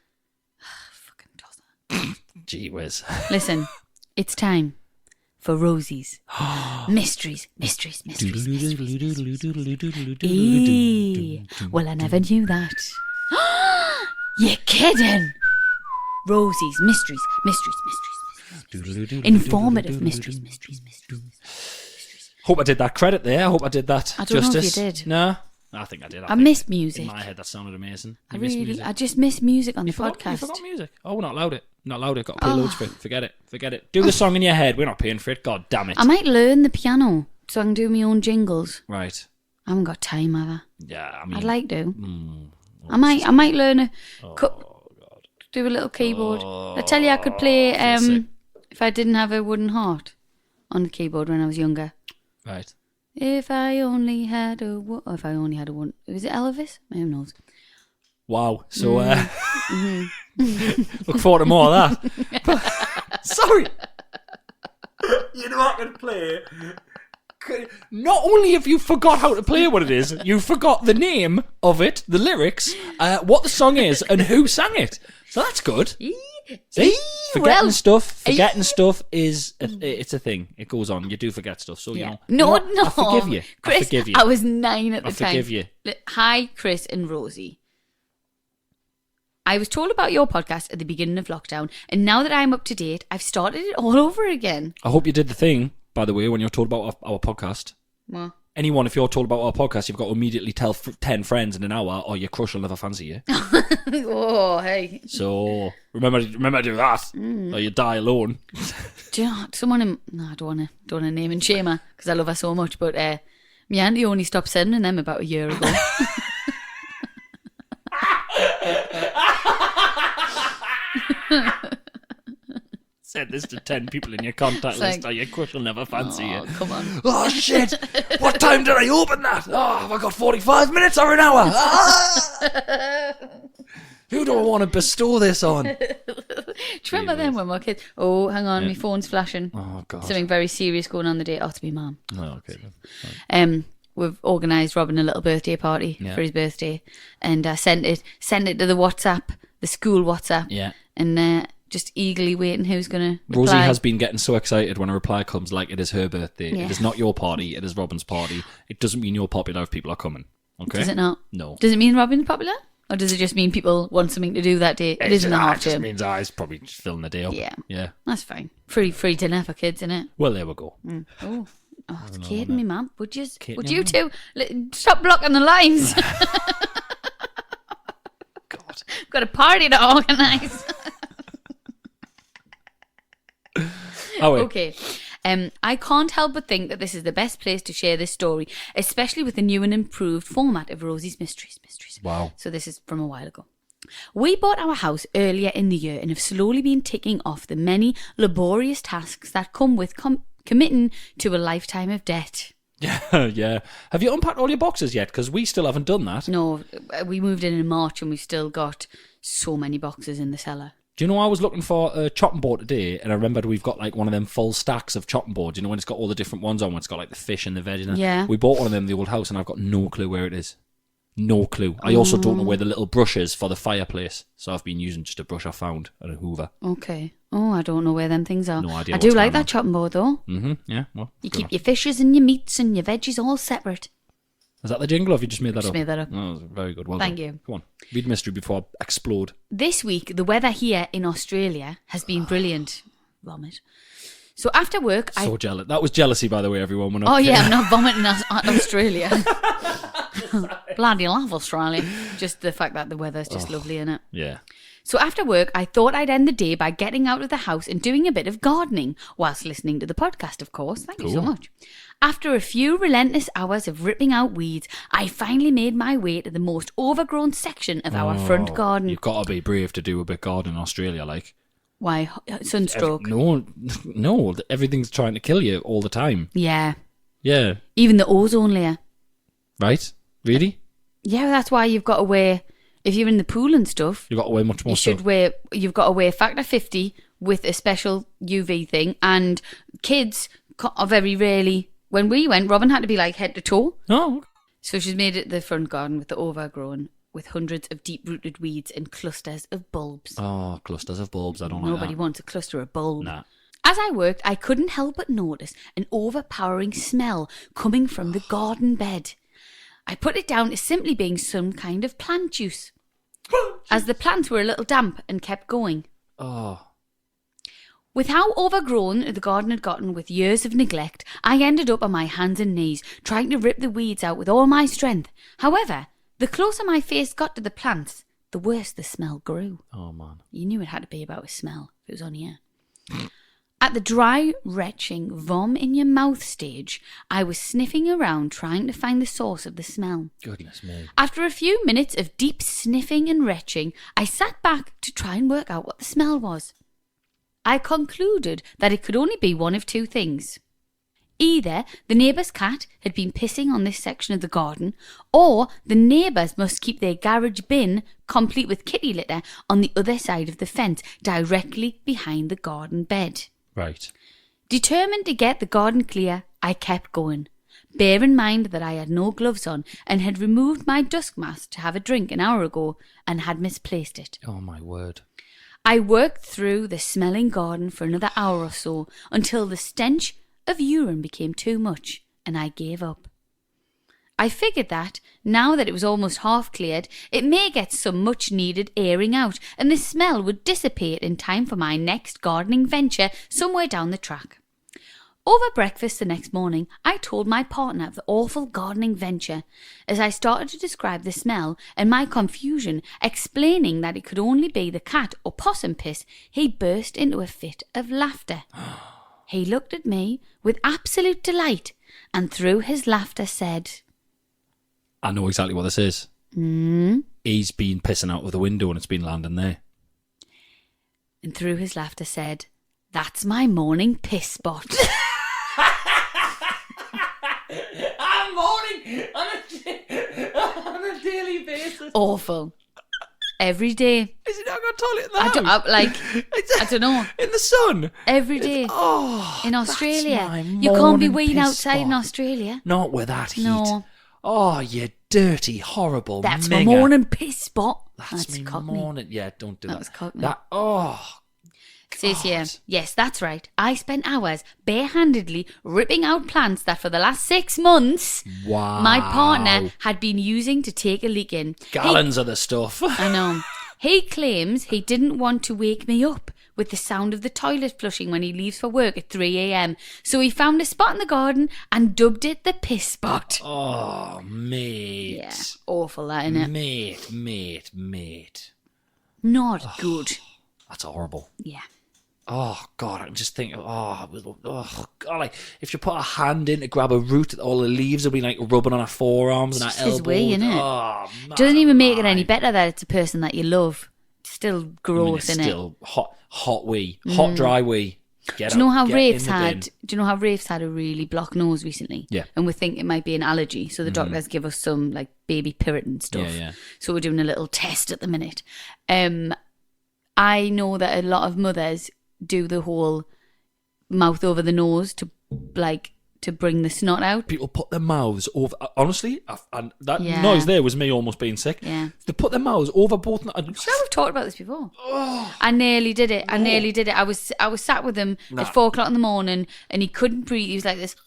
Fucking tosser. Gee whiz. Listen, it's time for Rosie's mysteries. Well, I never knew that. You're kidding. Rosie's mysteries. Informative mysteries. Hope I did that credit there. I hope I did that I don't justice. know if you did. No, I think I did. I miss music. In my head, that sounded amazing. I just miss music on the podcast. You forgot music. Oh, we're not allowed it. Not allowed it. Got to pay loads for it. Forget it. Do the song in your head. We're not paying for it. God damn it. I might learn the piano so I can do my own jingles. Right. I haven't got time, either. Yeah, I mean, I'd like to. I might learn a God. do a little keyboard. I tell you, I could play if I didn't have a wooden heart on the keyboard when I was younger. Right. If I only had a one. Was it Elvis? Who knows? Wow. So, look forward to more of that. Sorry. You know I can play. Not only have you forgot how to play what it is, you forgot the name of it, the lyrics, what the song is, and who sang it. So that's good. See? Forgetting stuff is it's a thing. It goes on. You do forget stuff, so you know. No. I forgive you. Chris, I forgive you. I was 9 at the time. I forgive you. Hi, Chris and Rosie. I was told about your podcast at the beginning of lockdown, and now that I'm up to date, I've started it all over again. I hope you did the thing, by the way, when you're told about our podcast. What? Anyone, if you're told about our podcast, you've got to immediately tell 10 friends in an hour, or your crush will never fancy you. Oh, hey. So remember to do that, or you die alone. Do you know, I don't want to name and shame her because I love her so much, but my auntie only stopped sending them about a year ago. Send this to 10 people in your contact list, or your crush will never fancy you. Come on. Oh shit! What time did I open that? Oh, have I got 45 minutes or an hour? Ah! Who do I want to bestow this on? Do you remember then when we were kids? Oh, hang on, my phone's flashing. Oh god. Something very serious going on the day. Oh, it's my mum. Oh, okay then. We've organised Robin a little birthday party for his birthday, and I sent it to the WhatsApp, the school WhatsApp. Yeah. And just eagerly waiting who's going to reply. Rosie has been getting so excited when a reply comes like it is her birthday. Yeah. It is not your party, it is Robin's party. It doesn't mean you're popular if people are coming. Okay? Does it not? No. Does it mean Robin's popular? Or does it just mean people want something to do that day? It isn't a half term. It just means he's probably just filling the day up. Yeah. That's fine. Free dinner for kids, isn't it? Well, there we go. Oh, it's Kate and me, mum. Would you two stop blocking the lines? God. Got a party to organise. Okay. I can't help but think that this is the best place to share this story, especially with the new and improved format of Rosie's Mysteries. Wow. So this is from a while ago. We bought our house earlier in the year and have slowly been ticking off the many laborious tasks that come with committing to a lifetime of debt. Yeah. Have you unpacked all your boxes yet? Because we still haven't done that. No, we moved in March and we've still got so many boxes in the cellar. Do you know I was looking for a chopping board today, and I remembered we've got like one of them full stacks of chopping boards. You know, when it's got all the different ones on, when it's got like the fish and the veg and that. Yeah. We bought one of them in the old house, and I've got no clue where it is. No clue. I also don't know where the little brush is for the fireplace, so I've been using just a brush I found and a hoover. Okay. Oh, I don't know where them things are. No idea. I do like that chopping board though. Yeah. Well, you keep your fishes and your meats and your veggies all separate. Is that the jingle, or have you just made that up? Just made that up. Oh, very good. Well Thank done. you. Come on. Read mystery before I explode. This week, the weather here in Australia has been brilliant. Vomit. So after work, So jealous. That was jealousy, by the way, everyone. We're not kidding. I'm not vomiting at Australia. Bloody love Australia. Just the fact that the weather's just lovely, innit? Yeah. So after work, I thought I'd end the day by getting out of the house and doing a bit of gardening, whilst listening to the podcast, of course. Thank you so much. After a few relentless hours of ripping out weeds, I finally made my way to the most overgrown section of our front garden. You've got to be brave to do a bit garden in Australia, like. Why? Sunstroke? No. Everything's trying to kill you all the time. Yeah. Yeah. Even the ozone layer. Right? Really? Yeah, that's why you've got to wear If you're in the pool and stuff, You've got to weigh much more stuff. You've got to weigh factor 50 with a special UV thing. And kids are very rarely... When we went, Robin had to be like head to toe. Oh. So she's made it the front garden with the overgrown, with hundreds of deep-rooted weeds and clusters of bulbs. Oh, clusters of bulbs. I don't like that. Nobody wants a cluster of bulbs. Nah. As I worked, I couldn't help but notice an overpowering smell coming from the garden bed. I put it down as simply being some kind of plant juice, as the plants were a little damp and kept going. Oh. With how overgrown the garden had gotten with years of neglect, I ended up on my hands and knees, trying to rip the weeds out with all my strength. However, the closer my face got to the plants, the worse the smell grew. Oh, man. You knew it had to be about a smell if it was on here. At the dry, retching, vom in your mouth stage, I was sniffing around trying to find the source of the smell. Goodness me. After a few minutes of deep sniffing and retching, I sat back to try and work out what the smell was. I concluded that it could only be one of two things. Either the neighbour's cat had been pissing on this section of the garden, or the neighbours must keep their garage bin, complete with kitty litter, on the other side of the fence, directly behind the garden bed. Right. Determined to get the garden clear, I kept going. Bear in mind that I had no gloves on and had removed my dusk mask to have a drink an hour ago and had misplaced it. Oh, my word. I worked through the smelling garden for another hour or so until the stench of urine became too much and I gave up. I figured that, now that it was almost half cleared, it may get some much needed airing out and the smell would dissipate in time for my next gardening venture somewhere down the track. Over breakfast the next morning, I told my partner of the awful gardening venture. As I started to describe the smell and my confusion, explaining that it could only be the cat or possum piss, he burst into a fit of laughter. He looked at me with absolute delight and through his laughter said, I know exactly what this is. He's been pissing out of the window and it's been landing there. And through his laughter said, that's my morning piss spot. I'm mourning on a daily basis. Awful. Every day. Is he not got a toilet in the house? I don't know. In the sun? Every day. In Australia. That's my You can't be morning weeing piss outside in spot. Australia. Not with that heat. No. Oh, you dirty, horrible That's minger. my morning piss spot. That's me Cockney. morning. Yeah, don't do that. That was Cockney. That, oh, Says here, God. yes, that's right. I spent hours barehandedly ripping out plants that for the last 6 months wow. my partner had been using to take a leak in. Gallons of the stuff. I know. He claims he didn't want to wake me up with the sound of the toilet flushing when he leaves for work at 3 a.m. So he found a spot in the garden and dubbed it the piss spot. Oh, mate. Yeah, awful that, innit? Mate. Not good. That's horrible. Yeah. Oh, God, I can just think, God, like, if you put a hand in to grab a root, all the leaves will be, like, rubbing on our forearms and our It's his elbows. way, innit? Oh, man. Doesn't even make it any better that it's a person that you love. It's still gross, it's innit? still hot wee. Hot, dry wee. Do you know how Rafe's had a really blocked nose recently? Yeah. And we think it might be an allergy. So the doctors give us some like baby Piriton stuff. Yeah. So we're doing a little test at the minute. I know that a lot of mothers do the whole mouth over the nose to bring the snot out. People put their mouths over. Honestly, and that Yeah. noise there was me almost being sick. Yeah. They put their mouths over both. Sure, we've talked about this before. I nearly did it. I was sat with him at 4 o'clock in the morning and he couldn't breathe. He was like this.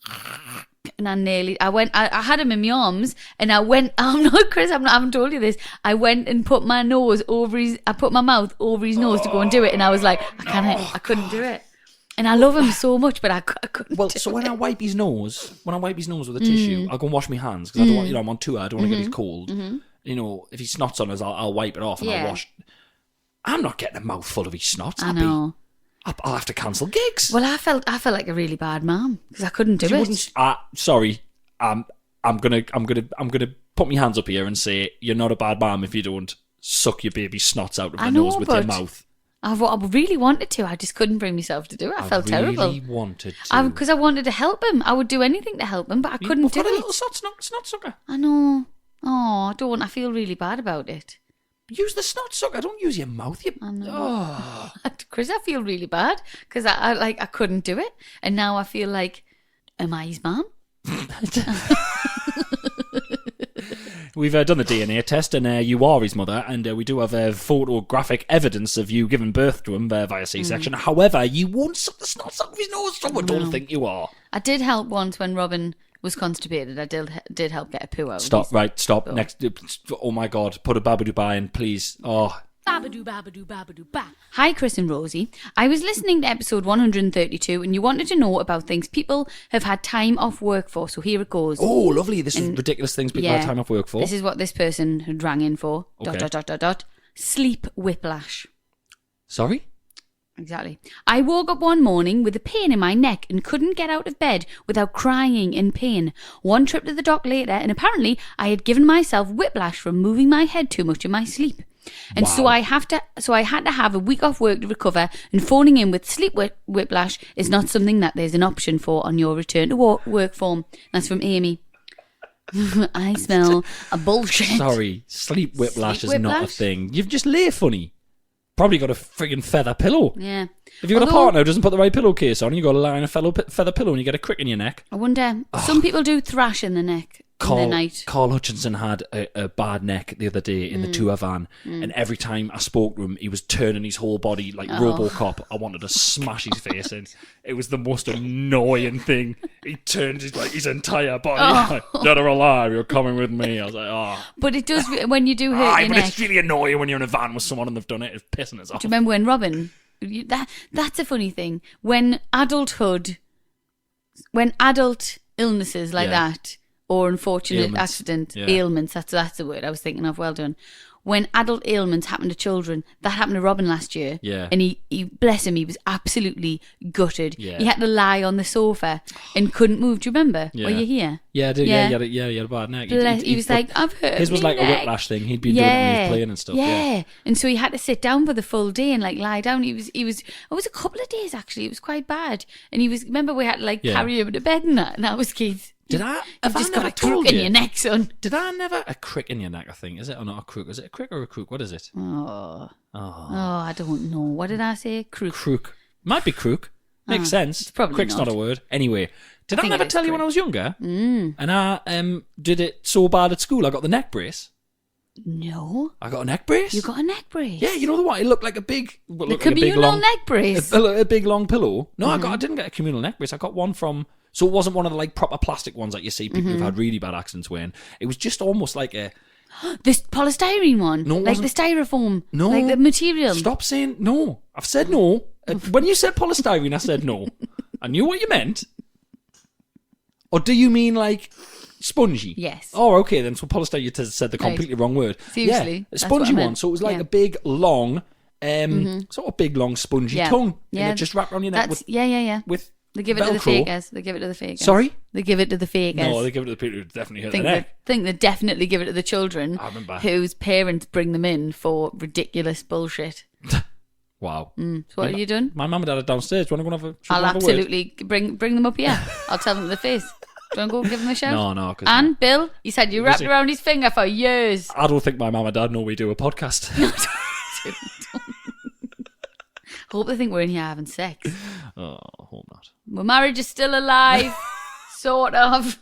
And I had him in my arms and I went, I'm not Chris, I haven't told you this. I went and put my mouth over his nose to go and do it. And I was like, I couldn't do it. And I love him so much, but I couldn't. Well, so when I wipe his nose with a tissue, I'll go and wash my hands because I don't want, I'm on tour. I don't want to get his cold. You know, if he snots on us, I'll wipe it off and I'll wash. I'm not getting a mouthful of his snot. I know. I'll have to cancel gigs. Well, I felt like a really bad mum because I couldn't do it. Sorry. I'm gonna put my hands up here and say you're not a bad mum if you don't suck your baby's snots out of the nose with your mouth. I really wanted to. I just couldn't bring myself to do it. I felt terrible. I really wanted to. Because I wanted to help him. I would do anything to help him, but I couldn't do got it. a little snot sucker. I know. Oh, I don't. I feel really bad about it. Use the snot sucker. Don't use your mouth. I know. Chris, I feel really bad because I couldn't do it, and now I feel like, am I his mum? We've done the DNA test, and you are his mother, and we do have photographic evidence of you giving birth to him via C-section. However, you won't suck the snot suck of his nose, so I don't think you are. I did help once when Robin was constipated. I did help get a poo out. Stop. Next. Oh my God, put a Babadoo Ba in, please. Oh. Babadoo, babadoo, babadoo, ba. Hi, Chris and Rosie. I was listening to episode 132 and you wanted to know about things people have had time off work for, so here it goes. Oh, lovely. This is ridiculous things people have time off work for. This is what this person had rang in for. Okay. Sleep whiplash. Sorry? Exactly. I woke up one morning with a pain in my neck and couldn't get out of bed without crying in pain. One trip to the doc later, and apparently I had given myself whiplash from moving my head too much in my sleep. And so I had to have a week off work to recover, and phoning in with sleep whiplash is not something that there's an option for on your return to work form. That's from Amy. I smell a bullshit. Sorry, sleep whiplash is not a thing. You've just lay funny. Probably got a friggin' feather pillow. Yeah. If you've got a partner who doesn't put the right pillowcase on, you got to lie on a feather pillow and you get a crick in your neck. I wonder, some people do thrash in the neck. Carl Hutchinson had a bad neck the other day in the tour van, and every time I spoke to him, he was turning his whole body like RoboCop. I wanted to smash his face in. It was the most annoying thing. He turned his entire body. Like, dead or alive, you're coming with me. I was like, oh. But it does, when you do hurt your neck. It's really annoying when you're in a van with someone and they've done it. It's pissing us off. Do you remember when Robin... That's a funny thing. When adult illnesses like that... or unfortunate ailments, that's the word I was thinking of, well done. When adult ailments happen to children, that happened to Robin last year. Yeah. And he bless him, he was absolutely gutted. Yeah. He had to lie on the sofa and couldn't move. Do you remember? Yeah. Were you here? Yeah, I did. Yeah, he had a bad neck. He was like, I've hurt his was like neck. A whiplash thing. He'd been doing it when he was playing and stuff. Yeah. And so he had to sit down for the full day and like lie down. It was a couple of days actually. It was quite bad. And remember we had to like carry him to bed and that was kids. You've just got a crook in your neck, son. Did I never... A crick in your neck, I think. Is it or not a crook? Is it a crick or a crook? What is it? Oh, I don't know. What did I say? Crook. Crook. Might be crook. Makes sense. It's probably Crick's not a word. Anyway, did I never tell you when I was younger? Mm. And I did it so bad at school, I got the neck brace. No. I got a neck brace? You got a neck brace? Yeah, you know the one? It looked like a big... The communal neck brace? A big long pillow. No, I didn't get a communal neck brace. I got one from... So it wasn't one of the like proper plastic ones that you see people who've had really bad accidents wearing. It was just almost like a... This polystyrene one? No, like the styrofoam? No. Like the material? Stop saying no. I've said no. When you said polystyrene, I said no. I knew what you meant. Or do you mean like spongy? Yes. Oh, okay then. So polystyrene, you said the completely wrong word. Seriously? Yeah, a spongy one. So it was like a big, long, sort of big, long, spongy tongue. Yeah. And it just wrapped around your neck with... With... They give it to the fakers. Sorry? They give it to the fakers. No, they give it to the people who definitely hurt their neck. I think they definitely give it to the children whose parents bring them in for ridiculous bullshit. Wow. So what have you done? My mum and dad are downstairs. Do you want to go and have a I'll absolutely bring them up here. I'll tell them to the face. Do you want to go give them a shout? No. And Bill, he said you wrapped around his finger for years. I don't think my mum and dad know we do a podcast. Hope they think we're in here having sex. Oh, hope not. My marriage is still alive, sort of.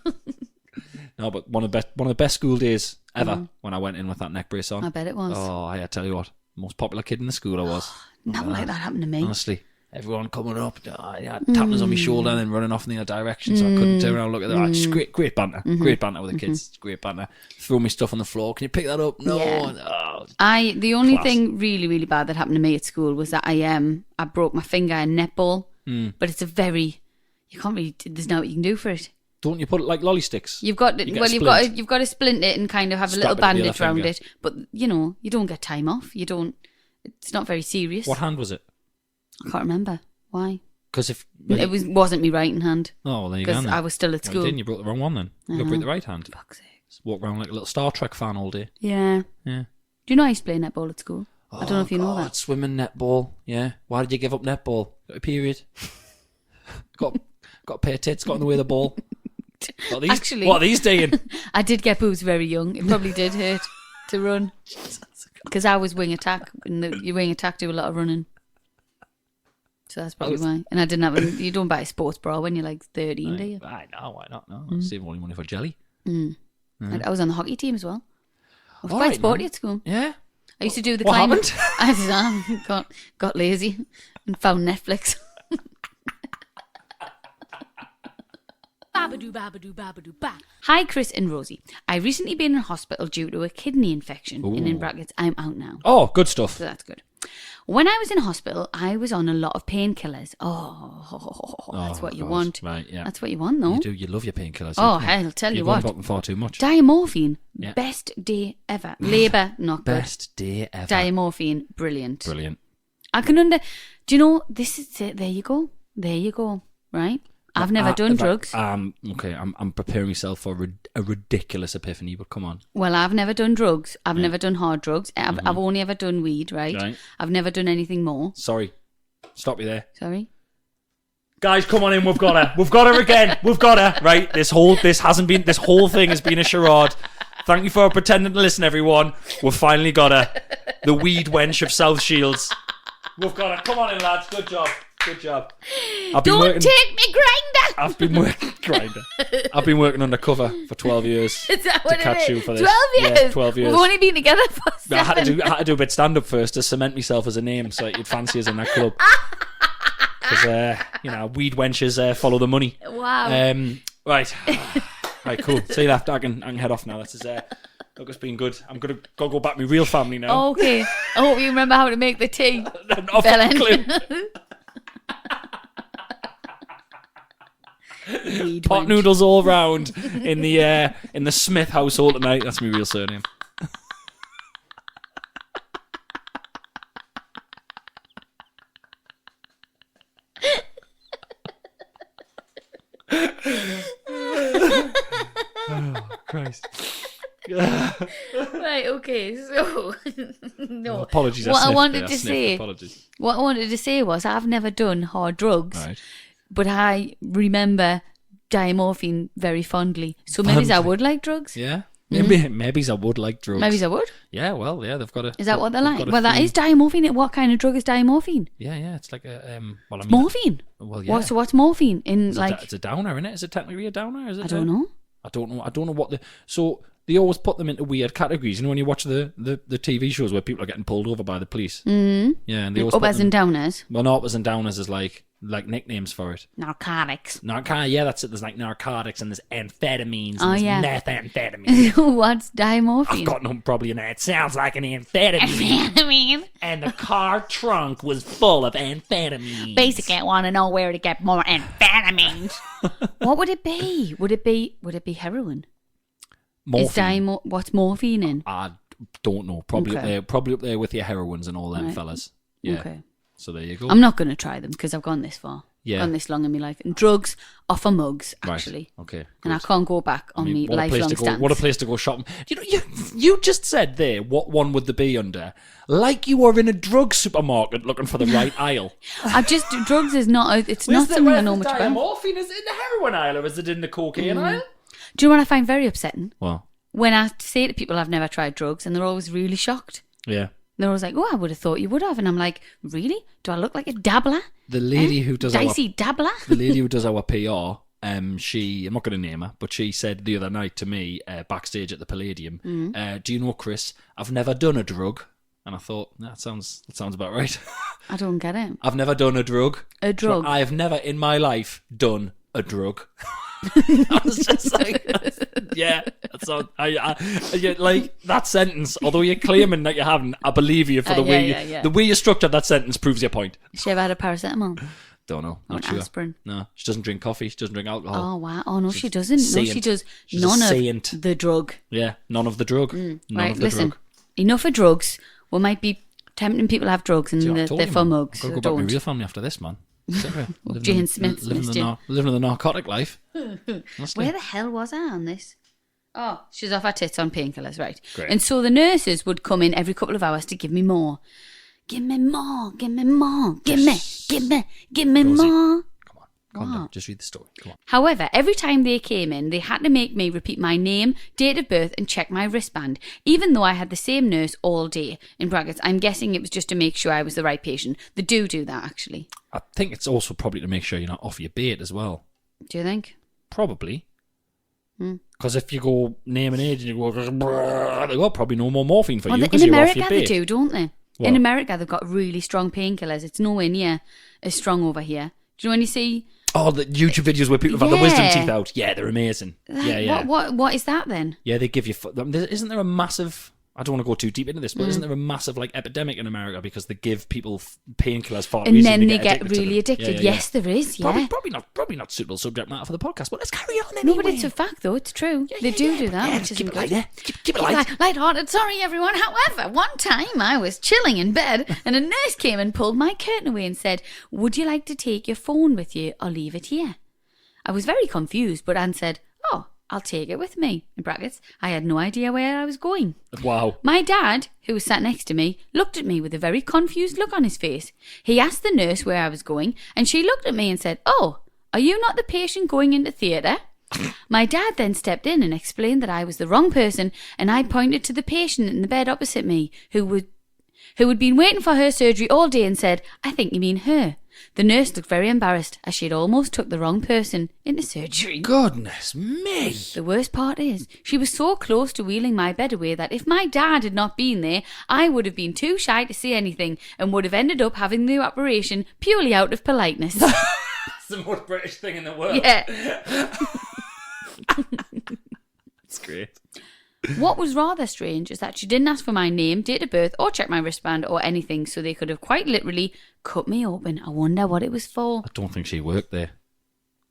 No, but one of the best school days ever when I went in with that neck brace on. I bet it was. Oh, I tell you what, most popular kid in the school I was. Nothing like that happened to me. Honestly, everyone coming up, I had tappers on my shoulder and then running off in the other direction, so I couldn't turn around and look at them. Just great banter, great banter with the kids, great banter. Throw me stuff on the floor. Can you pick that up? No. Yeah. The only thing really, really bad that happened to me at school was that I broke my finger in netball, but it's there's not what you can do for it. Don't you put it like lolly sticks? You've got to splint it and kind of have a little bandage around it. But you don't get time off. It's not very serious. What hand was it? I can't remember. Why? Because it wasn't my right hand. Oh, well, there you go. Because I was still at school. You broke the wrong one then. You got to break the right hand. Fuck's sake. Just walk around like a little Star Trek fan all day. Yeah. Yeah. Do you know I used to play netball at school? I don't know if you know that. Swimming, netball. Yeah. Why did you give up netball? Got a period. got a pair of tits. Got in the way of the ball. Actually, what are these doing? I did get boobs very young. It probably did hurt to run. Because I was wing attack, and your wing attack do a lot of running. So that's probably why. And I didn't have you don't buy a sports bra when you're like 13, do you? I know, why not? No, save all your money for jelly. I was on the hockey team as well. I was quite sporty at school. Yeah. I used to do the What climbing. happened? I got lazy and found Netflix. Babadoo, babadoo, babadoo, ba. Hi, Chris and Rosie. I recently been in hospital due to a kidney infection. And in brackets, I'm out now. Oh, good stuff. So that's good. When I was in hospital, I was on a lot of painkillers. That's what you want. Right, yeah. That's what you want, though. You do. You love your painkillers. I'll tell you what. You've got them far too much. Diamorphine, best day ever. Labour, not good. Best day ever. Diamorphine, brilliant. Brilliant. I can do you know, this is it. There you go. There you go. Right? I've never done drugs. Okay, I'm preparing myself for a ridiculous epiphany, but come on. Well, I've never done drugs. I've never done hard drugs. I've only ever done weed, right? I've never done anything more. Sorry. Stop you there. Sorry? Guys, come on in. We've got her. We've got her again. We've got her. Right? This whole thing has been a charade. Thank you for pretending to listen, everyone. We've finally got her. The weed wench of South Shields. We've got her. Come on in, lads. Good job. Good job. Don't take me grinder. I've been working grinder. I've been working undercover for 12 years. Is that what to catch you for this. 12 years? Yeah, 12 years. We've only been together for 7. I had to do a bit stand up first to cement myself as a name so you'd fancy us in that club. Because weed wenches follow the money. Wow. Right. Right, cool. See you left. I can head off now. This is look, it's been good. I'm gonna go back to my real family now. Okay. I hope you remember how to make the tea. Not a clue. Pot noodles all round in the Smith household tonight. That's my real surname. Oh, Christ. Right, okay, so no. Apologies. What I wanted to say Apologies. was I've never done hard drugs, Right. but I remember diamorphine very fondly. So maybe I would like drugs. Yeah. Maybe I would like drugs. Maybe I would. Yeah, well, yeah, they've got a... Is that what they're like? Well, that is diamorphine. What kind of drug is diamorphine? Yeah, it's like a... morphine. Well, yeah. So what's morphine? It's a downer, isn't it? Is it technically a downer? Is it? I don't know. I don't know what the... So they always put them into weird categories. You know when you watch the TV shows where people are getting pulled over by the police? Mm-hmm. Yeah, and they always uppers and downers. Well, no, uppers and downers is like nicknames for it. Narcotics. Yeah, that's it. There's like narcotics and there's amphetamines and there's methamphetamine. What's diamorphine? I've got no problem in that. It sounds like an amphetamine. And the car trunk was full of amphetamines. Basically, I want to know where to get more amphetamines. What would it be? Would it be heroin? Morphine. What's morphine in? I don't know. Probably up there with your heroines and all them fellas. Yeah. Okay. So there you go. I'm not going to try them because I've gone this far. Yeah. Gone this long in my life. And drugs are for mugs, actually. Right. Okay. Good. And I can't go back on me lifelong stance. What a place to go shopping. You just said there, what one would there be under? Like you were in a drug supermarket looking for the right aisle. Drugs is not, it's not something I know much about. Morphine is it in the heroin aisle or is it in the cocaine aisle? Do you know what I find very upsetting? Well, when I say to people I've never tried drugs and they're always really shocked. Yeah. They're always like, I would have thought you would have. And I'm like, really? Do I look like a dabbler? The lady who does dabbler? The lady who does our PR, I'm not going to name her, but she said the other night to me, backstage at the Palladium, do you know, Chris, I've never done a drug. And I thought, that sounds about right. I don't get it. I've never done a drug. A drug? I have never in my life done a drug. I was just like, yeah, that's all, like that sentence. Although you're claiming that you haven't, I believe you for the way you structured that sentence proves your point. Has she ever had a paracetamol? Don't know. Or not an sure. aspirin? No, she doesn't drink coffee. She doesn't drink alcohol. Oh wow! Oh no, she doesn't. Saint. No, she does. She's none a of saint. the drug. Yeah, none of the drug. Right, listen. Enough of drugs. We might be tempting people to have drugs, and they're for mugs. I'll go back to my real family after this, man. Jane Smith living the narcotic life. Where the hell was I on this? Oh, she's off her tits on painkillers, right? Great. And so the nurses would come in every couple of hours to give me more. Give me more, give me more, give me Rosie, more. Come on. Calm down. Just read the story. Come on. However, every time they came in, they had to make me repeat my name, date of birth, and check my wristband, even though I had the same nurse all day. In brackets, I'm guessing it was just to make sure I was the right patient. They do that, actually. I think it's also probably to make sure you're not off your bait as well. Do you think? Probably. Because if you go name and age and you go, they got probably no more morphine for you because you're off your bait. In America, they do, don't they? What? In America, they've got really strong painkillers. It's nowhere near as strong over here. Do you know when you see... Oh, the YouTube videos where people have had the wisdom teeth out. Yeah, they're amazing. Yeah. What is that then? Yeah, they give you... Isn't there a massive... I don't want to go too deep into this, but isn't there a massive epidemic in America because they give people painkillers for and reason then they get addicted really addicted. Yes, there is. Yeah, probably not suitable subject matter for the podcast. But let's carry on anyway. No, but it's a fact though. It's true. They do that. Yeah, which is keep it good. light. Keep it light. Light-hearted. Sorry, everyone. However, one time I was chilling in bed and a nurse came and pulled my curtain away and said, "Would you like to take your phone with you or leave it here?" I was very confused, but answered, "Oh, I'll take it with me." In brackets, I had no idea where I was going. Wow. My dad, who was sat next to me, looked at me with a very confused look on his face. He asked the nurse where I was going, and she looked at me and said, "Oh, are you not the patient going into theatre?" My dad then stepped in and explained that I was the wrong person, and I pointed to the patient in the bed opposite me, who had been waiting for her surgery all day, and said, "I think you mean her." The nurse looked very embarrassed as she had almost took the wrong person into surgery. Goodness me. The worst part is, she was so close to wheeling my bed away that if my dad had not been there, I would have been too shy to say anything and would have ended up having the operation purely out of politeness. It's the most British thing in the world. Yeah. It's great. What was rather strange is that she didn't ask for my name, date of birth, or check my wristband or anything, so they could have quite literally cut me open. I wonder what it was for. I don't think she worked there.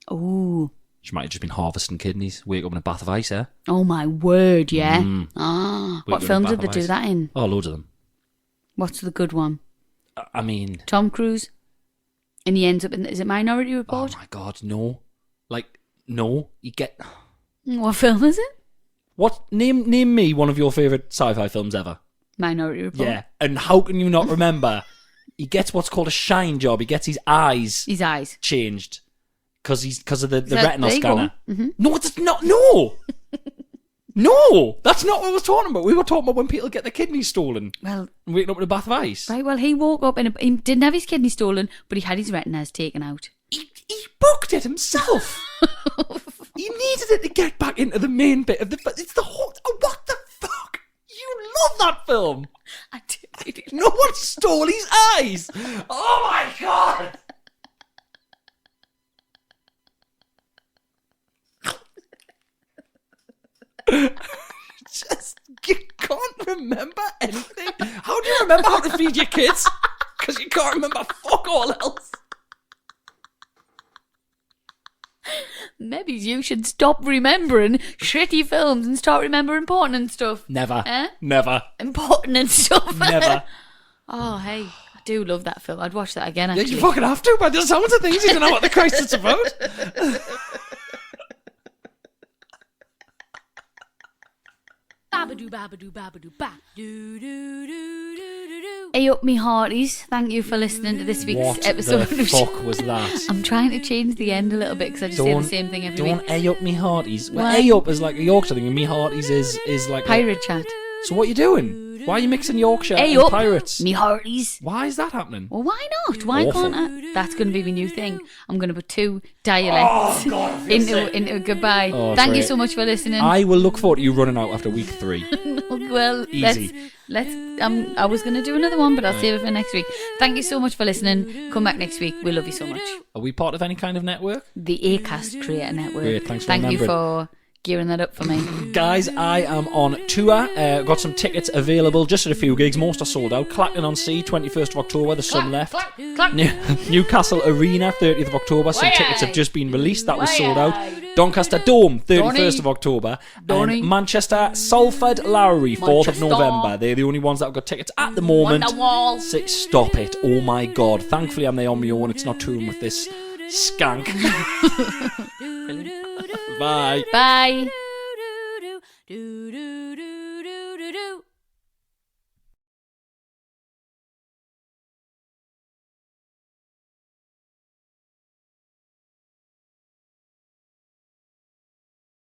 Oh. She might have just been harvesting kidneys. Wake up in a bath of ice, eh? Oh my word, yeah. What Wake up in a film bath did they of do ice. that in? Oh, loads of them. What's the good one? I mean... Tom Cruise? And he ends up in... Is it Minority Report? Oh my God, no. No. You get... What film is it? What? Name me one of your favourite sci-fi films ever. Minority Report. Yeah, and how can you not remember? He gets what's called a shine job. He gets his eyes changed because of the retinal scanner. Mm-hmm. No, it's not. No, no, that's not what I was talking about. We were talking about when people get their kidneys stolen. Well, and waking up in a bath of ice. Right. Well, he woke up and he didn't have his kidney stolen, but he had his retinas taken out. He booked it himself. He needed it to get back into the main bit of the... It's the whole... Oh, what the fuck? You love that film. I do. No one stole his eyes. Oh my God. You can't remember anything. How do you remember how to feed your kids? Because you can't remember fuck all else. Maybe you should stop remembering shitty films and start remembering important stuff. Never. Eh? Never. Important stuff. Never. Oh, hey. I do love that film. I'd watch that again, actually. Yeah, you fucking have to, by the sounds of things. You don't know what the Christ it's about. Babadoo, babadoo, babadoo, ba. Do, do, do, do, do, do. Hey up me hearties, thank you for listening to this week's What episode. the fuck was that? I'm trying to change the end a little bit because I just say the same thing every week. Don't A up me hearties. Well, Why? A up is like a Yorkshire thing and me hearties is like Pirate chat. So what are you doing? Why are you mixing Yorkshire Hey and up pirates? me hearties. Why is that happening? Well, why not? Why Awful. can't I? That's going to be my new thing. I'm going to put two dialects into a goodbye. Oh, Thank you great. so much for listening. I will look forward to you running out after week 3. Well, Easy. let's. I was going to do another one, but I'll save it for next week. Thank you so much for listening. Come back next week. We love you so much. Are we part of any kind of network? The Acast Creator Network. Great, thanks for Thank you remembering. for gearing that up for me. Guys, I am on tour. Got some tickets available, just at a few gigs. Most are sold out. Clacton on Sea, 21st of October. The sun left. Newcastle Arena, 30th of October. Some tickets have just been released. That was sold out. Doncaster Dome, 31st of October. And Manchester Salford Lowry, 4th of November. They're the only ones that have got tickets at the moment. Stop it. Oh my God. Thankfully, I'm there on my own. It's not touring with this skank. Bye. Bye.